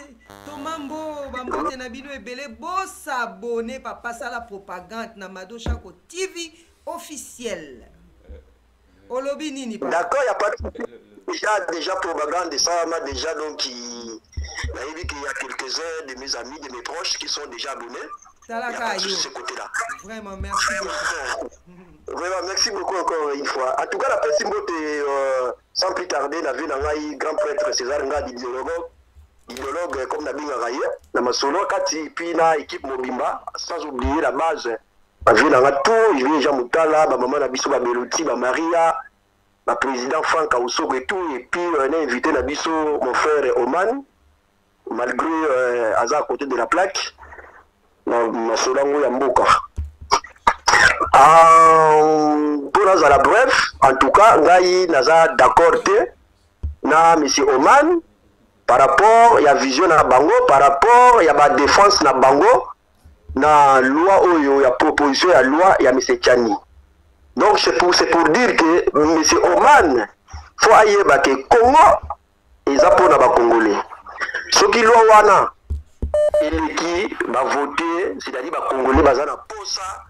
Thomas Mbo, bambote na bino ebele, bo s'abonner papa ça la propagande na Mado Chako TV officiel. Olobi nini papa? D'accord, il n'y a pas de déjà propagande, ça m'a déjà donc il y a quelques-uns de mes amis, de mes proches qui sont déjà abonnés. Talaka yo. Ce côté-là. Vraiment merci beaucoup. Vraiment merci beaucoup encore une fois. En tout cas la personne sans plus tarder la ville en grand prêtre César Ngadi idéologue comme Nabi Ngaraye na masolo kati puis na équipe Mobimba sans oublier la base. La ville en tout, je viens Jean Moutala, ma maman Nabiso Babelouti, ma Maria, ma président Franck Aoussog et tout, et puis on a invité Nabiso, mon frère Oman, malgré Aza à côté de la plaque, ma Solango Yamboka. Pour la bref, en tout cas, Ngaï Naza d'accord na M. Oman, par rapport, il y a vision na Bango, par rapport, il y a ma défense na Bango, na loi oyo ya proposition ya loi ya M. Tchani. Donc c'est pour dire que M. Oman faut ayeba que Congo eza pona ba Congolais. Ce qui loi wana eleki ba voter, c'est-à-dire ba Congolais bazana posa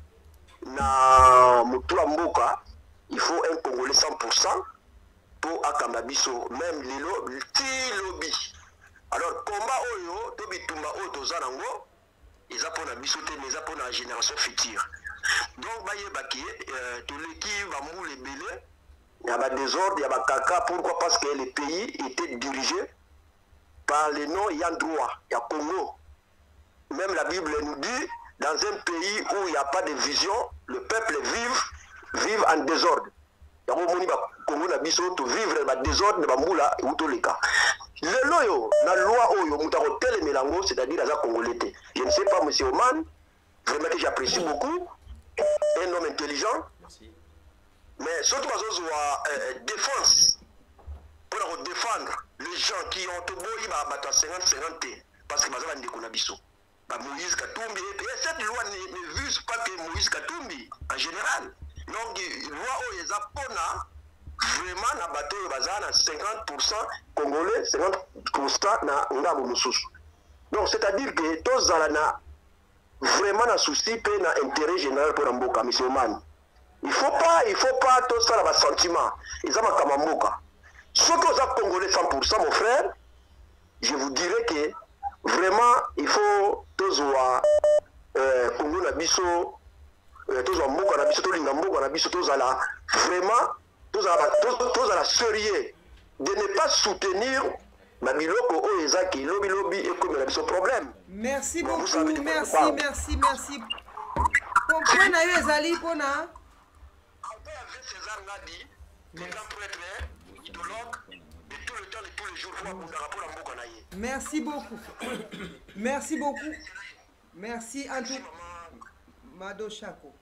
na mutua mboka, il faut un Congolais 100% pour akamba biso même lelo lobby. Alors combat oyo to bitumba oyo tozana ngo ils pour la bisoté, mais pour la génération future. Donc, tous les qui va mouler belé, il y a des désordre, il y a des caca. Pourquoi? Parce que les pays étaient dirigés par les noms ayant droit. Il y a Congo. Même la Bible nous dit, dans un pays où il n'y a pas de vision, le peuple vive en désordre. Il y a Congo na biso to vivre dans désordre na moula ou tous les cas. Le loyo la loi oyo mutaro tele melango, c'est-à-dire la Congolais. Je ne sais pas monsieur Oman, vraiment que j'apprécie beaucoup, un homme intelligent. Merci. Mais surtout défense pour défendre les gens qui ont tout beau il va battre 50-50 parce que bazala ndeko na biso. Moïse Katumbi et cette loi ne vise pas que Moïse Katumbi en général. Donc loi oyo ezapona vraiment na bateau bazana 50% congolais 50% na ngabo mususu. Donc c'est-à-dire que tous na vraiment na souci pe na intérêt général pour mboka monsieur Oman. Il faut pas tout ça la sentiment. Ils ont ma mboka. Surtout aux congolais 100% mon frère, je vous dirais que vraiment il faut tous Congo na biso tous mboka na biso to linga mboka na biso tous ala vraiment tous à la sérieux de ne pas soutenir ma biloko o ezaki lobby et comme il a son problème. Merci beaucoup, merci. Comprenez na yo ezali pona. César Ngadi, grand prêtre, idéologue, de tout le temps et tous les jours pour rapport à mboka na ye. Merci beaucoup. Merci en tout. Mado Chako.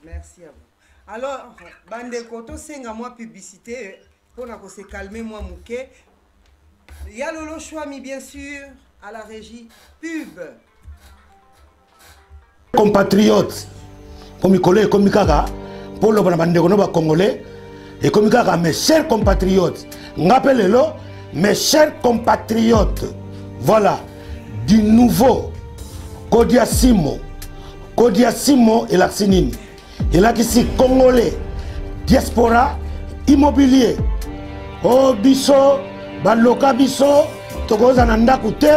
Merci à vous. Alors, bande koto senga moi publicité pour se calmer moi mouké. Il y a Lolo Chouami bien sûr à la régie pub. Compatriotes, comme collègues, comme Kaka, pour le bande congolais et comme Kaka, mes chers compatriotes, rappelez-le, mes chers compatriotes, voilà du nouveau Kodiasimo et Laxinine. Et là qui c'est congolais, diaspora, immobilier. Oh biso, baloka biso, toko zananda kute,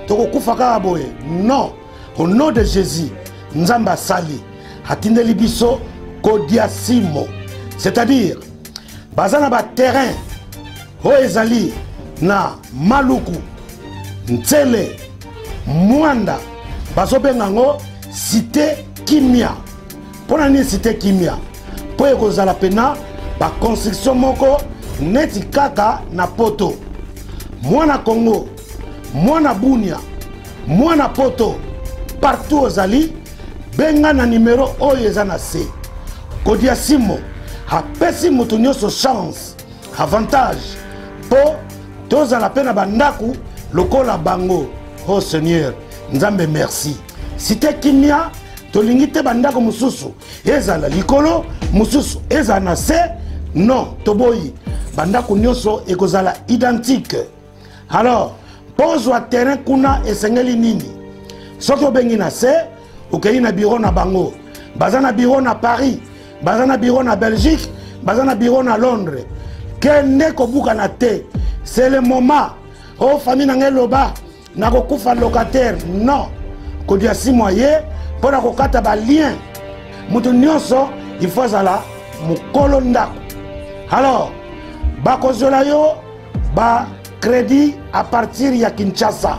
toko kufaka aboye. Non, au nom de Jésus, Nzamba Sali, atindeli biso Kodiasimo. C'est-à-dire, bazana ba terrain, ho ezali na Maluku, Ntsele, Mwanda, bazobengango cité Kimia. Pour la cité Kimia, pour la pena, la construction moko neti kaka na poto. Moi na Congo, moi na Bunia, moi na poto, partout aux Ali, benga na numéro oyezana C. Kodiasimo, a pesi mutunyo so chance, avantage, pour tous à la pena bandaku, lokola bango. Oh Seigneur, Nzambe merci. Cité Kimia, tolingi te bandako mosusu ezala likolo mosusu ezala na se non toboyi bandako nyonso ekozala identique. Alors pozwa terrain kuna esengeli nini soki obengi na se okei na bureau na bango baza na bureau na Paris baza na bureau na Belgique baza na bureau na Londres kende kobuka na te. C'est le moment oh famille na loba na kokufa locataire non kodia 6 mois pour na kokata ba lien mutu nyonso il faut zala mukolo ndako. Alors bakozola yo ba crédit à partir ya Kinshasa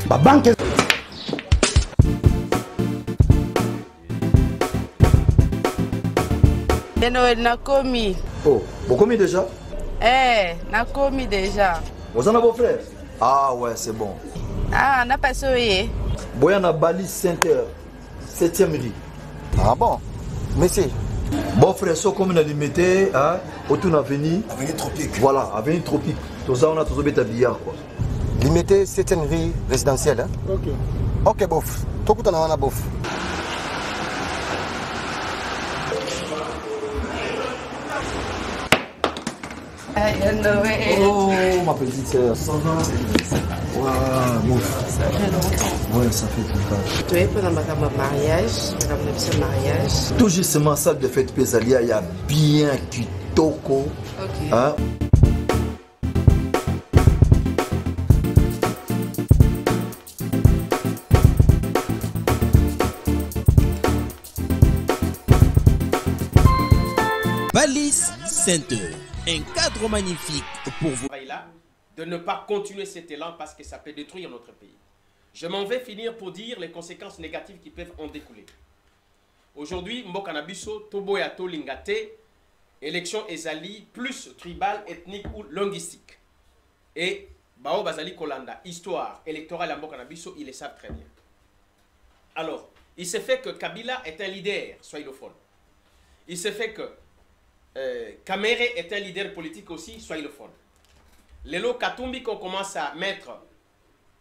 ba banque Noël nakomi. Oh, vous commis déjà? Eh, nakomi déjà. Vous en avez vos frères? Ah ouais, c'est bon. Ah, n'a pas soyé. Boyana Bali Center, 7e rue. Ah bon? Monsieur. Bon frère, so comme on a limité, hein, autour de l'avenue. Avenue Tropique. Voilà, avenue Tropique. Tout ça, on a tous les billard quoi. Limité 7e rue résidentielle. Hein? Ok. Ok, bof. Tout le temps, on a bof. Oh, ma petite sœur, ça va? Waouh, bon. Ça fait longtemps. Ouais, ça fait longtemps. Tu es pendant ma mariage, ce mariage. Tout justement, salle de fête Pésalia, il y a bien kitoko. Ok. Hein? Balise Center, un cadre magnifique pour vous. De ne pas continuer cet élan parce que ça peut détruire notre pays. Je m'en vais finir pour dire les conséquences négatives qui peuvent en découler. Aujourd'hui, Mbokanabiso, Toboya Tolingate, élection ezali plus tribal, ethnique ou linguistique. Et Bao Bazali Kolanda, histoire électorale à Mbokanabiso, ils le savent très bien. Alors, il se fait que Kabila est un leader swahilophone. Il se fait que Kamere est un leader politique aussi swahilophone. Lelo Katumbi qu'on commence à mettre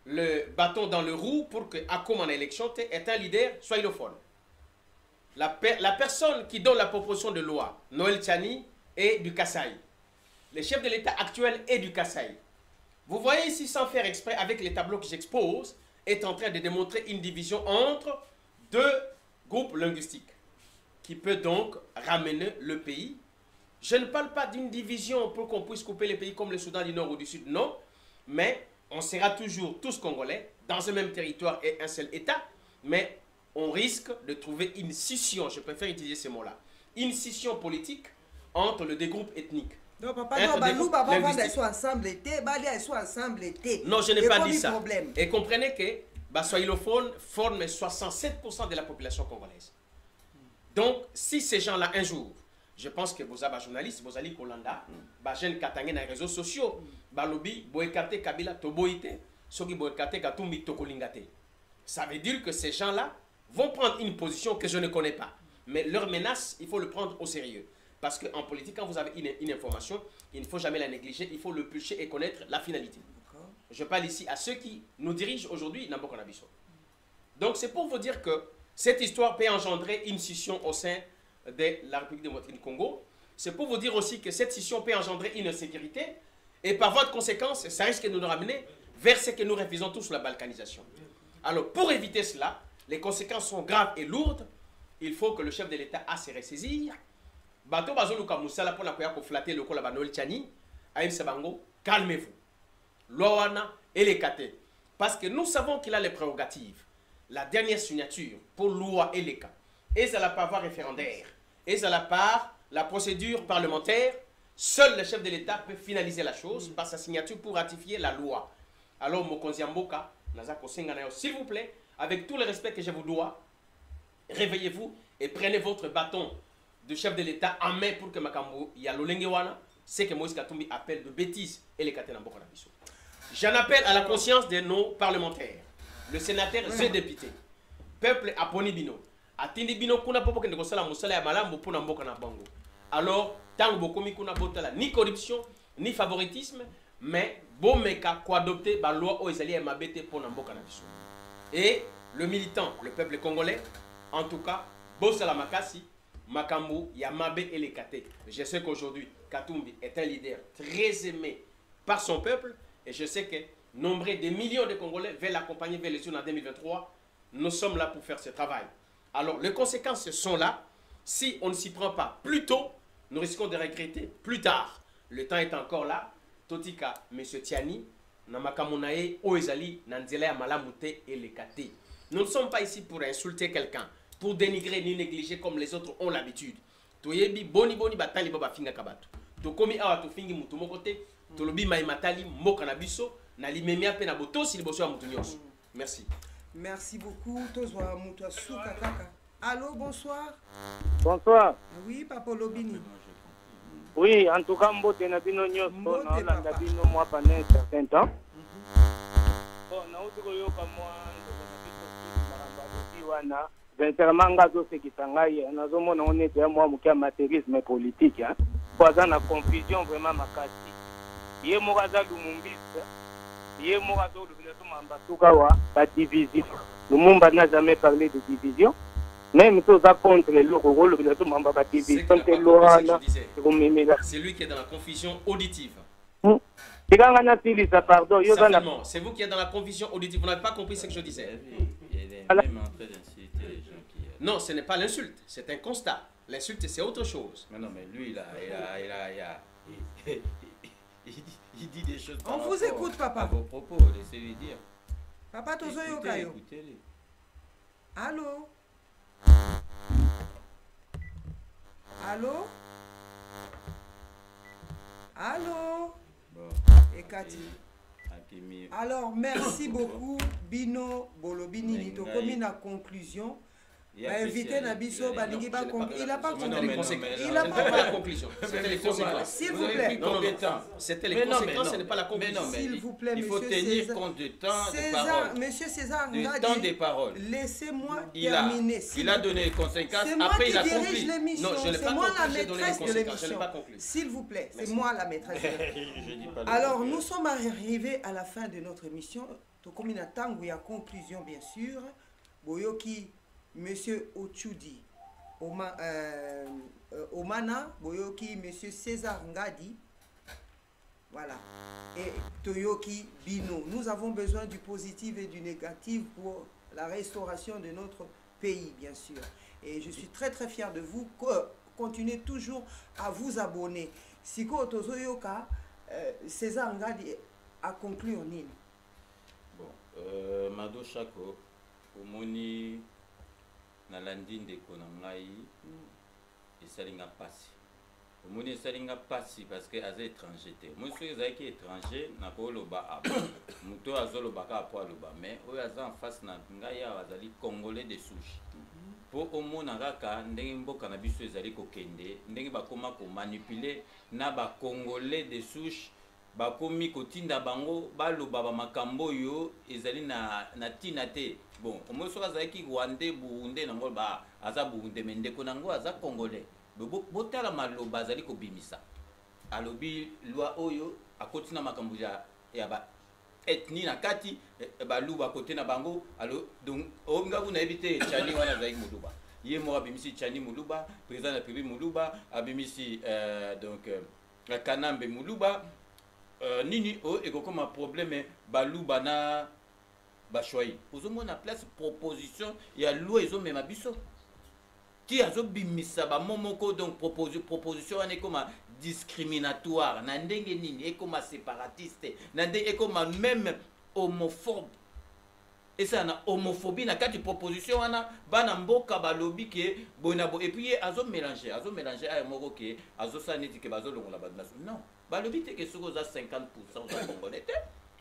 le bâton dans le roue pour que Akom en élection est un leader swahilophone. La personne qui donne la proposition de loi, Noël Tchani, est du Kasaï. Le chef de l'État actuel est du Kasaï. Vous voyez ici, sans faire exprès, avec les tableaux que j'expose, est en train de démontrer une division entre deux groupes linguistiques qui peut donc ramener le pays. Je ne parle pas d'une division pour qu'on puisse couper les pays comme le Soudan du Nord ou du Sud, non. Mais on sera toujours tous Congolais, dans un même territoire et un seul État. Mais on risque de trouver une scission, je préfère utiliser ces mots-là, une scission politique entre les deux groupes ethniques. Non, papa, non, nous, papa, ils sont ensemble l'été, ils sont ensemble l'été. Non, je n'ai pas dit ça. Et comprenez que Swahilophones forment 67% de la population congolaise. Donc, si ces gens-là, un jour, je pense que vous avez journalistes, vous allez Kolanda, vous jeunes Katangé dans les réseaux sociaux, Balobi, Boekate Kabila, Toboite, Soki Boekate Katumbi Tokolingate. Ça veut dire que ces gens-là vont prendre une position que je ne connais pas. Mais leur menace, il faut le prendre au sérieux. Parce qu'en politique, quand vous avez une information, il ne faut jamais la négliger, il faut le pêcher et connaître la finalité. Je parle ici à ceux qui nous dirigent aujourd'hui, Nambokonabiso. Donc c'est pour vous dire que cette histoire peut engendrer une scission au sein de la République démocratique du Congo. C'est pour vous dire aussi que cette scission peut engendrer une insécurité et par voie de conséquence, ça risque de nous ramener vers ce que nous refusons tous, la balkanisation. Alors pour éviter cela, les conséquences sont graves et lourdes. Il faut que le chef de l'État a se ressaisir. Bato bazoluka musala pour la flatter le kola Noël Tchani, Aïm Sabango, calmez-vous. Loana et les Kate. Parce que nous savons qu'il a les prérogatives. La dernière signature pour loi et les cas. Et à la part référendaire. Et à la part la procédure parlementaire. Seul le chef de l'État peut finaliser la chose par sa signature pour ratifier la loi. Alors, Mokonzi Mboka, s'il vous plaît, avec tout le respect que je vous dois, réveillez-vous et prenez votre bâton de chef de l'État en main pour que Makambo Yalolengewana, c'est que Moïse Katumbi appelle de bêtises et les Katena Mboka Nabiso. J'en appelle à la conscience de nos parlementaires, le sénateur, le député, peuple Aponi Bino. Atindi Bino kuna popo kende kosala musala ya malambo pona mboka na bango. Alors, tant bokomi kuna botala ni corruption, ni favoritisme, mais bomeka ko adopter ba loi o ezali ya mabete pona mboka na biso. Et le militant, le peuple congolais, en tout cas, Bossala Makasi, Makambu, Yamabe et les Kate. Je sais qu'aujourd'hui, Katumbi est un leader très aimé par son peuple et je sais que nombreux de millions de Congolais veulent l'accompagner vers les en 2023. Nous sommes là pour faire ce travail. Alors, les conséquences sont là. Si on ne s'y prend pas plus tôt, nous risquons de regretter plus tard. Le temps est encore là. Totika, M. Tiani, Namakamunae, Oezali, Nanzela Malamute et les Kate. Nous ne sommes pas ici pour insulter quelqu'un, pour dénigrer ni négliger comme les autres ont l'habitude. Toyebi boni boni batali baba finga kabatu. Tokomi awa to fingi mutu mokote, tolobi maimatali moka na biso, na limemia pe na boto si liboso ya mutu nyonso. Merci. Merci beaucoup. Tozwa mutu asuka kaka. Allô, bonsoir. Bonsoir. Oui, Papa Lobini. Oui, en tout cas, mbote na bino nyonso na olanda bino mwa pendant un certain temps. Bon, na uti koyoka mwa ndeko na biso maramba lobi wana. Sincèrement, nga azosekisa ngai nazomona on ete ya mwa moke ya matérialisme politique. Po aza na confusion vraiment makasi. Ye moko aza Lumumbisa. Ye moko azolobela to mambasuka wa ba division. Lumumba n'a jamais parlé de division. Même si on a contre le rôle de la division, c'est lui qui est dans la confusion auditive. Pardon, certainement, c'est vous qui êtes dans la confusion auditive. Vous n'avez pas compris ce que je disais. Non, ce n'est pas l'insulte, c'est un constat. L'insulte, c'est autre chose. Mais non, mais lui, il dit des choses. On vous écoute, papa. À vos propos, laissez-lui dire. Papa Tozoyo Kayo. Allô? Allô? Allô? Bon. Et Cathy. Alors, merci beaucoup, Bino Bolobini Nito. Comme une conclusion, invité Nabiso Balingi, il n'a pas compris. Il n'a pas la conclusion. C'était les conséquences. S'il vous plaît. C'était les conséquences, ce n'est pas la conclusion. S'il vous plaît, il faut tenir compte du temps de parole. Monsieur César, du temps des paroles. Laissez-moi terminer. Il a donné les conséquences, après il a conclu. Non, je n'ai pas moi la conclu, j'ai donné les maîtresse de conséquences, je n'ai l'émission. pas conclu. S'il vous plaît, c'est moi la maîtresse. Alors, nous sommes arrivés à la fin de notre émission. Comme il attend, il y a conclusion, bien sûr. Boyoki, Monsieur Ochudi, Omana, Boyoki, Monsieur César Ngadi. Voilà. Et Toyoki Bino. Nous avons besoin du positif et du négatif pour la restauration de notre pays, bien sûr. Et je suis très très fier de vous. Continuez toujours à vous abonner. Siko Tozoyoka, César Ngadi a conclu en ligne. Bon, Mado Chako, Omoni Nalandi ndeko na ngai esalinga pasi. Omoni esalinga pasi parce que aza étranger te. Moi soki ezalaki étranger nakoloba aba. Muto azolobaka apo aloba mais oyo aza en face na ngai awa azali congolais de souche. Po omona kaka ndenge mboka na biso ezali kokende, ndenge bakoma ko manipuler na ba congolais de souche. Bakomi kotinda bango baloba ba makambo yo ezali na tina te. Bon, omoso azaki Rwandais Burundais nango ba aza Burundais mendeko nango aza congolais. Botala maloba azali ko bimisa. Alobi loi oyo akotina makambo ya ba ethnie na kati ba luba kote na bango. Alors donc onga kuna ebite chani wana zaki muluba. Ye mo abimisi chani muluba, président de République muluba, abimisi donc Kanambe muluba. Nini o ekokoma problème baluba na bashwai ozomona place proposition ya loi ezomema biso ti azobimisa bamomoko donc proposition wana ekoma discriminatoire na ndenge nini ekoma séparatiste na ndenge ekoma même homophobe esa na homophobie na kati proposition wana bana mboka balobi ke bonabo et puis azomélanger ay moko ke azosala neti ke bazolongola badnaso non balobi te ke soko za 50% za congolais te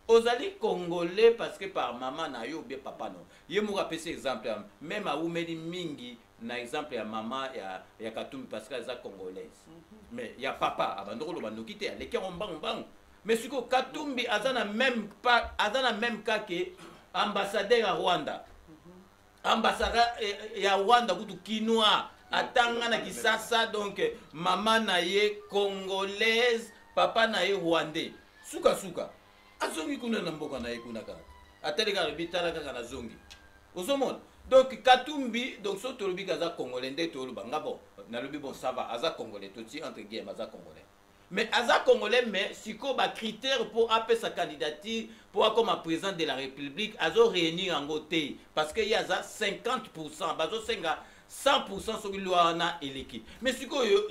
ozali congolais parce que par maman na yo bien papa non ye moko apesi exemple même aumeli mingi na exemple ya maman ya Katumbi parce que za congolaise mais ya papa abandoko lo bandoki te aleki mbang mais siko Katumbi azana même cas que ambassadeur à Rwanda ambassadeur ya Rwanda kutu kinwa atanga na kisasa donc maman na ye congolaise papa na ye rwandais suka azongi kuna na mboka na ye kuna kaka ateleka bitala kaka na zongi Osomon. Donc Katumbi, donc so tolobi kaza congolais ndé toloba ngabo. Na lobi bon ça va, aza congolais toti entre guillemets aza congolais. Mais aza congolais mais siko ba critère pour appeler sa candidature pour comme président de la République azo réunir en côté parce que y a 50%, bazo senga 100% sur l'ouana eleki. Mais siko yo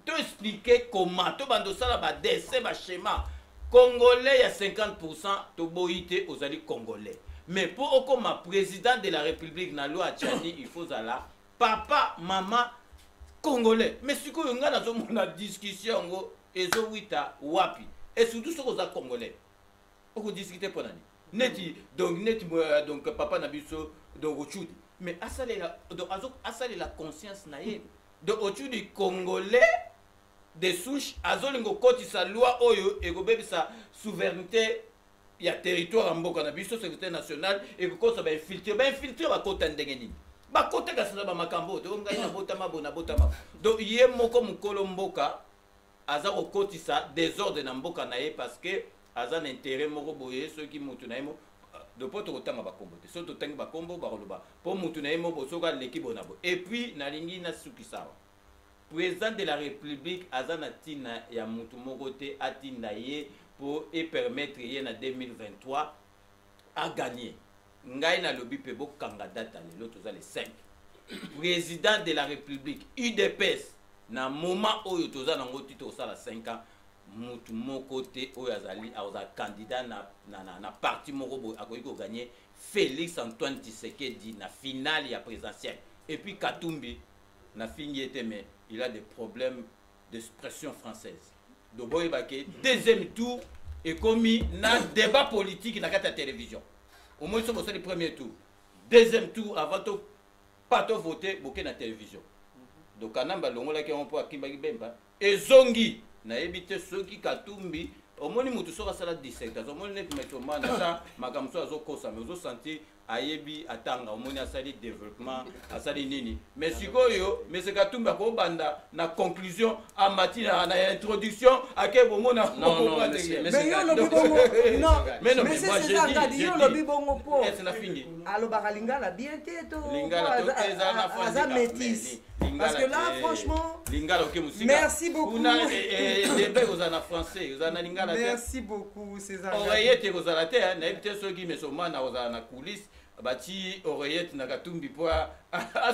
te expliquer comment to bando sala ba dessin ba schéma congolais y a 50% to boité aux alliés congolais. Mais pour comme président de la République na loi Tchani il faut zala papa maman congolais. Mais si on a une discussion ezo wita wapi et surtout ce qu'on a congolais on discuter pour nani neti donc papa nabiso donc ochudi mais asale la conscience naïe de ochudi congolais de souche azolingo koti sa loi oyo et go sa souveraineté il y a territoire en mboka nabiso secrétaire national et ko ça ba infiltrer ba kota ndengeni ba kota ka sana ba makambo to ngai na botama bona botama donc yé moko mukolo mboka aza ko kotisa désordre na mboka naé parce que aza na intérêt moko boye ceux qui mutu na imo de poto kotanga ba kombo te so to tanga ba kombo ba koloba po mutu na imo bosoka leki bonabo et puis na lingi na sukisawa président de la République aza na tina ya mutu moko te atinda ye pour et permettre yé na 2023 à gagner. Ngai na lobi pe bo kanga data l'autre za les 5 président de la République UDPS na moment oyo toza na ngoti to sala 5 ans mutu moko te oyo azali aza candidat na parti moko bo akoki ko gagner Félix Antoine Tshisekedi na finale ya présidentielle et puis Katumbi na fini était mais il a des problèmes d'expression française donc boy baké deuxième tour et commis na débat politique na la télévision. Au moins, c'est le premier tour. Deuxième tour, avant de pas voter, beaucoup na télévision. Donc, quand on a un peu à Kimbagi Bemba, et Zongi, na évité ceux qui Katumbi, au moins, nous sommes à la 17. Au moins, nous sommes à la Magamso Azokosa, mais nous sommes sentis à Yebi, à Tanga, au moins, à Sali développement, à Sali Nini. Mais si vous mais c'est Katumbi, à la conclusion, à Matina, à l'introduction, à quel moment on a. Non, mais c'est ça, c'est la fin. Alors, Lingala, bien tête, Aza métis. Parce que là, franchement, merci beaucoup. Merci beaucoup, César. Oreillette, vous avez été ceux qui me sont dans la coulisse. Bati oreillette na Katumbi pour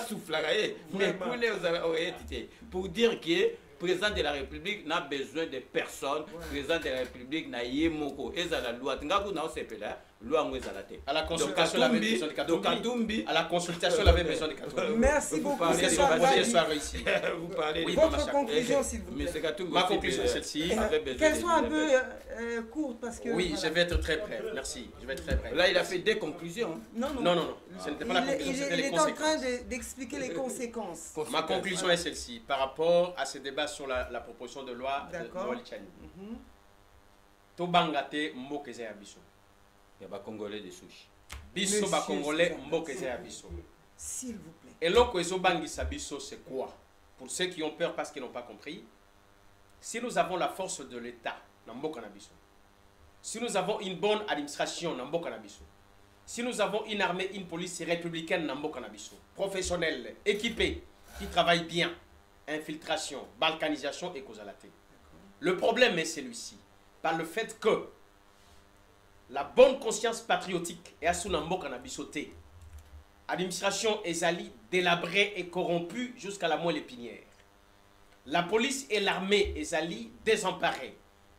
souffler. Mais pour dire que président de la République n'a besoin de personne. Président de la République n'a yemoko. Et ça la loi. Tingaku na osepela. Loi ngwezalate. À la consultation, la besoin de Katumbi. À la consultation, la besoin de Katumbi. Merci beaucoup. Vous parlez. Votre conclusion, s'il vous plaît. Ma conclusion, celle-ci. Qu'elle soit un peu courte parce que. Oui, je vais être très bref. Merci. Je vais être très bref. Là, il a fait des conclusions. Non. Ce n'était pas la conclusion, c'était les Il conséquences. est en train d'expliquer les conséquences. Ma conclusion est celle-ci. Par rapport à ce débat sur la proposition de loi de Noël Tchani. Tobangate mbokeze ya biso. Il y a des Congolais de souche. Biso ba Congolais mbokeze ya biso. S'il vous plaît. Et l'autre ezo bangisa biso c'est quoi? Pour ceux qui ont peur parce qu'ils n'ont pas compris, si nous avons la force de l'État, na mboka na biso. Si nous avons une bonne administration, na mboka na biso. Si nous avons une armée, une police républicaine, na mboka na biso, professionnelle, équipée, qui travaille bien, infiltration, balkanisation et causalate. Le problème est celui-ci, par le fait que la bonne conscience patriotique est à Sunamboka na bisoté. Administration ezali délabrée et corrompue jusqu'à la moelle épinière. La police et l'armée ezali désemparées,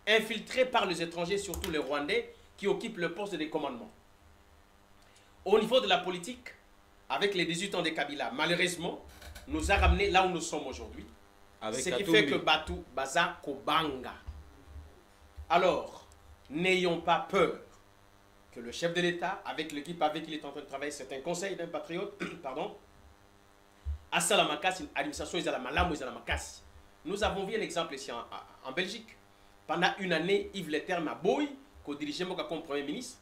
infiltrées par les étrangers, surtout les Rwandais, qui occupent le poste de commandement. Au niveau de la politique, avec les 18 ans de Kabila, malheureusement, nous a ramené là où nous sommes aujourd'hui. Ce qui fait que Batu Baza Kobanga. Alors, n'ayons pas peur que le chef de l'État, avec l'équipe avec qui il est en train de travailler, c'est un conseil d'un patriote, pardon, à Salamakasi, une administration Makassi. Nous avons vu l'exemple ici en Belgique. Pendant une année, Yves Leterme a boy, qui dirigeait comme Premier ministre.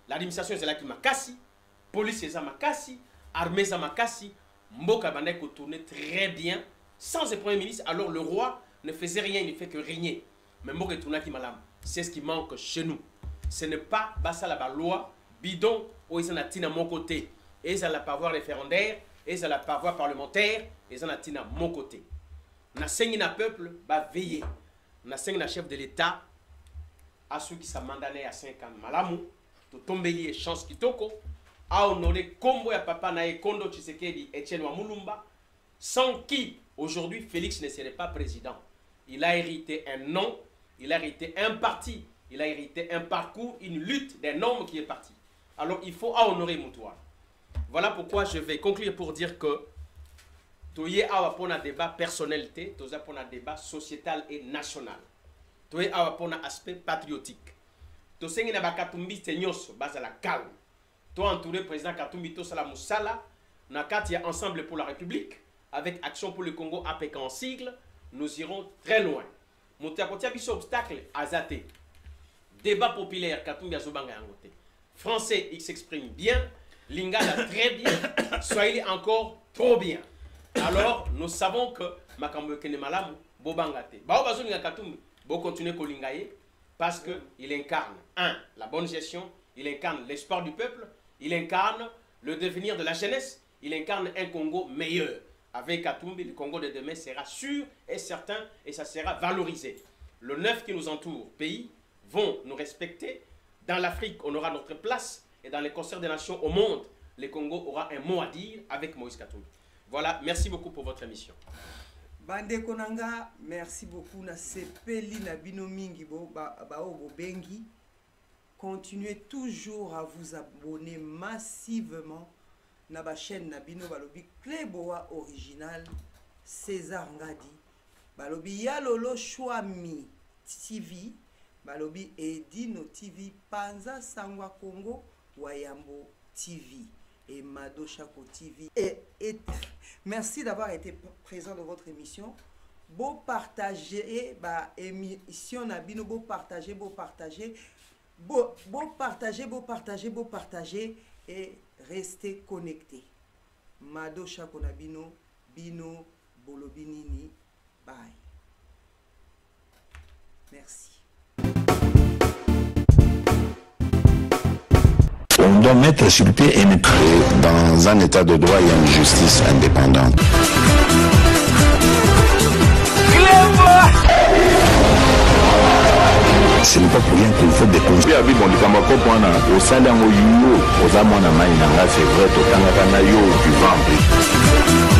L'administration est là qui Makassi, police est Makassi, armée est Makassi, Mboka Banek tournait très bien. Sans le Premier ministre, alors le roi ne faisait rien, il ne fait que régner. Mais Mboka tourna qui malam. C'est ce qui manque chez nous. Ce n'est pas basa la loi bidon ou ils sont à mon côté. et ça la par voie référendaire, et ça la par voie parlementaire, et ça n'a tina mon côté. Na sengi na peuple, va veiller. Na sengi na chef de l'État, à ceux qui sont mandanés à 5 ans, malamu, to tombeli et chance kitoko, à honorer Kombo ya papa na Kondo Tshisekedi Etienne Wamulumba, sans qui aujourd'hui Félix ne serait pas président. Il a hérité un nom, il a hérité un parti, il a hérité un parcours, une lutte d'un homme qui est parti. Alors il faut honorer Moutoua. Voilà pourquoi je vais conclure pour dire que Toye awa pour un débat personnalité, Toza pour un débat sociétal et national. Toye awa pour un aspect patriotique. Tosengi na bakatumbi tenyoso base à la calme. Toi entouré président Katumbi Tosala Moussala, Nakati Ensemble pour la République, avec Action pour le Congo APK en sigle, nous irons très loin. Moutakotia biso obstacle azaté. Débat populaire Katumbi Azobanga Angote. Français, il s'exprime bien. Lingala très bien. Swahili encore trop bien. Alors, nous savons que Makambo Kene Malamu, Bobangate. Bao Bazoninga Katumbi, Bo continuer Kolingaye, parce qu'il incarne, la bonne gestion, il incarne l'espoir du peuple, il incarne le devenir de la jeunesse, il incarne un Congo meilleur. Avec Katumbi, le Congo de demain sera sûr et certain et ça sera valorisé. Le 9 qui nous entoure, pays, vont nous respecter. Dans l'Afrique, on aura notre place et dans les concerts des nations au monde, le Congo aura un mot à dire avec Moïse Katumbi. Voilà, merci beaucoup pour votre émission. Bande Konanga, merci beaucoup. Na sepeli na bino mingi bo bengi. Continuez toujours à vous abonner massivement na ba chaîne na bino balobi Kleboa original César Ngadi balobi Yalolo Chouami TV balobi Edino TV Panza Sangwa Congo Wayambo TV et Mado Chako TV et merci d'avoir été présent dans votre émission. Beau partager ba émission na bino beau partager beau partager et restez connectés. Mado Chako na bino bolobinini bye. Merci. On doit mettre sur pied et créer dans un état de droit et une justice indépendante. Ce n'est pas pour rien qu'il faut des conseils. Au salaire au yuo, aux amants à maïnanga, c'est vrai, au Kanakana yo, du ventre.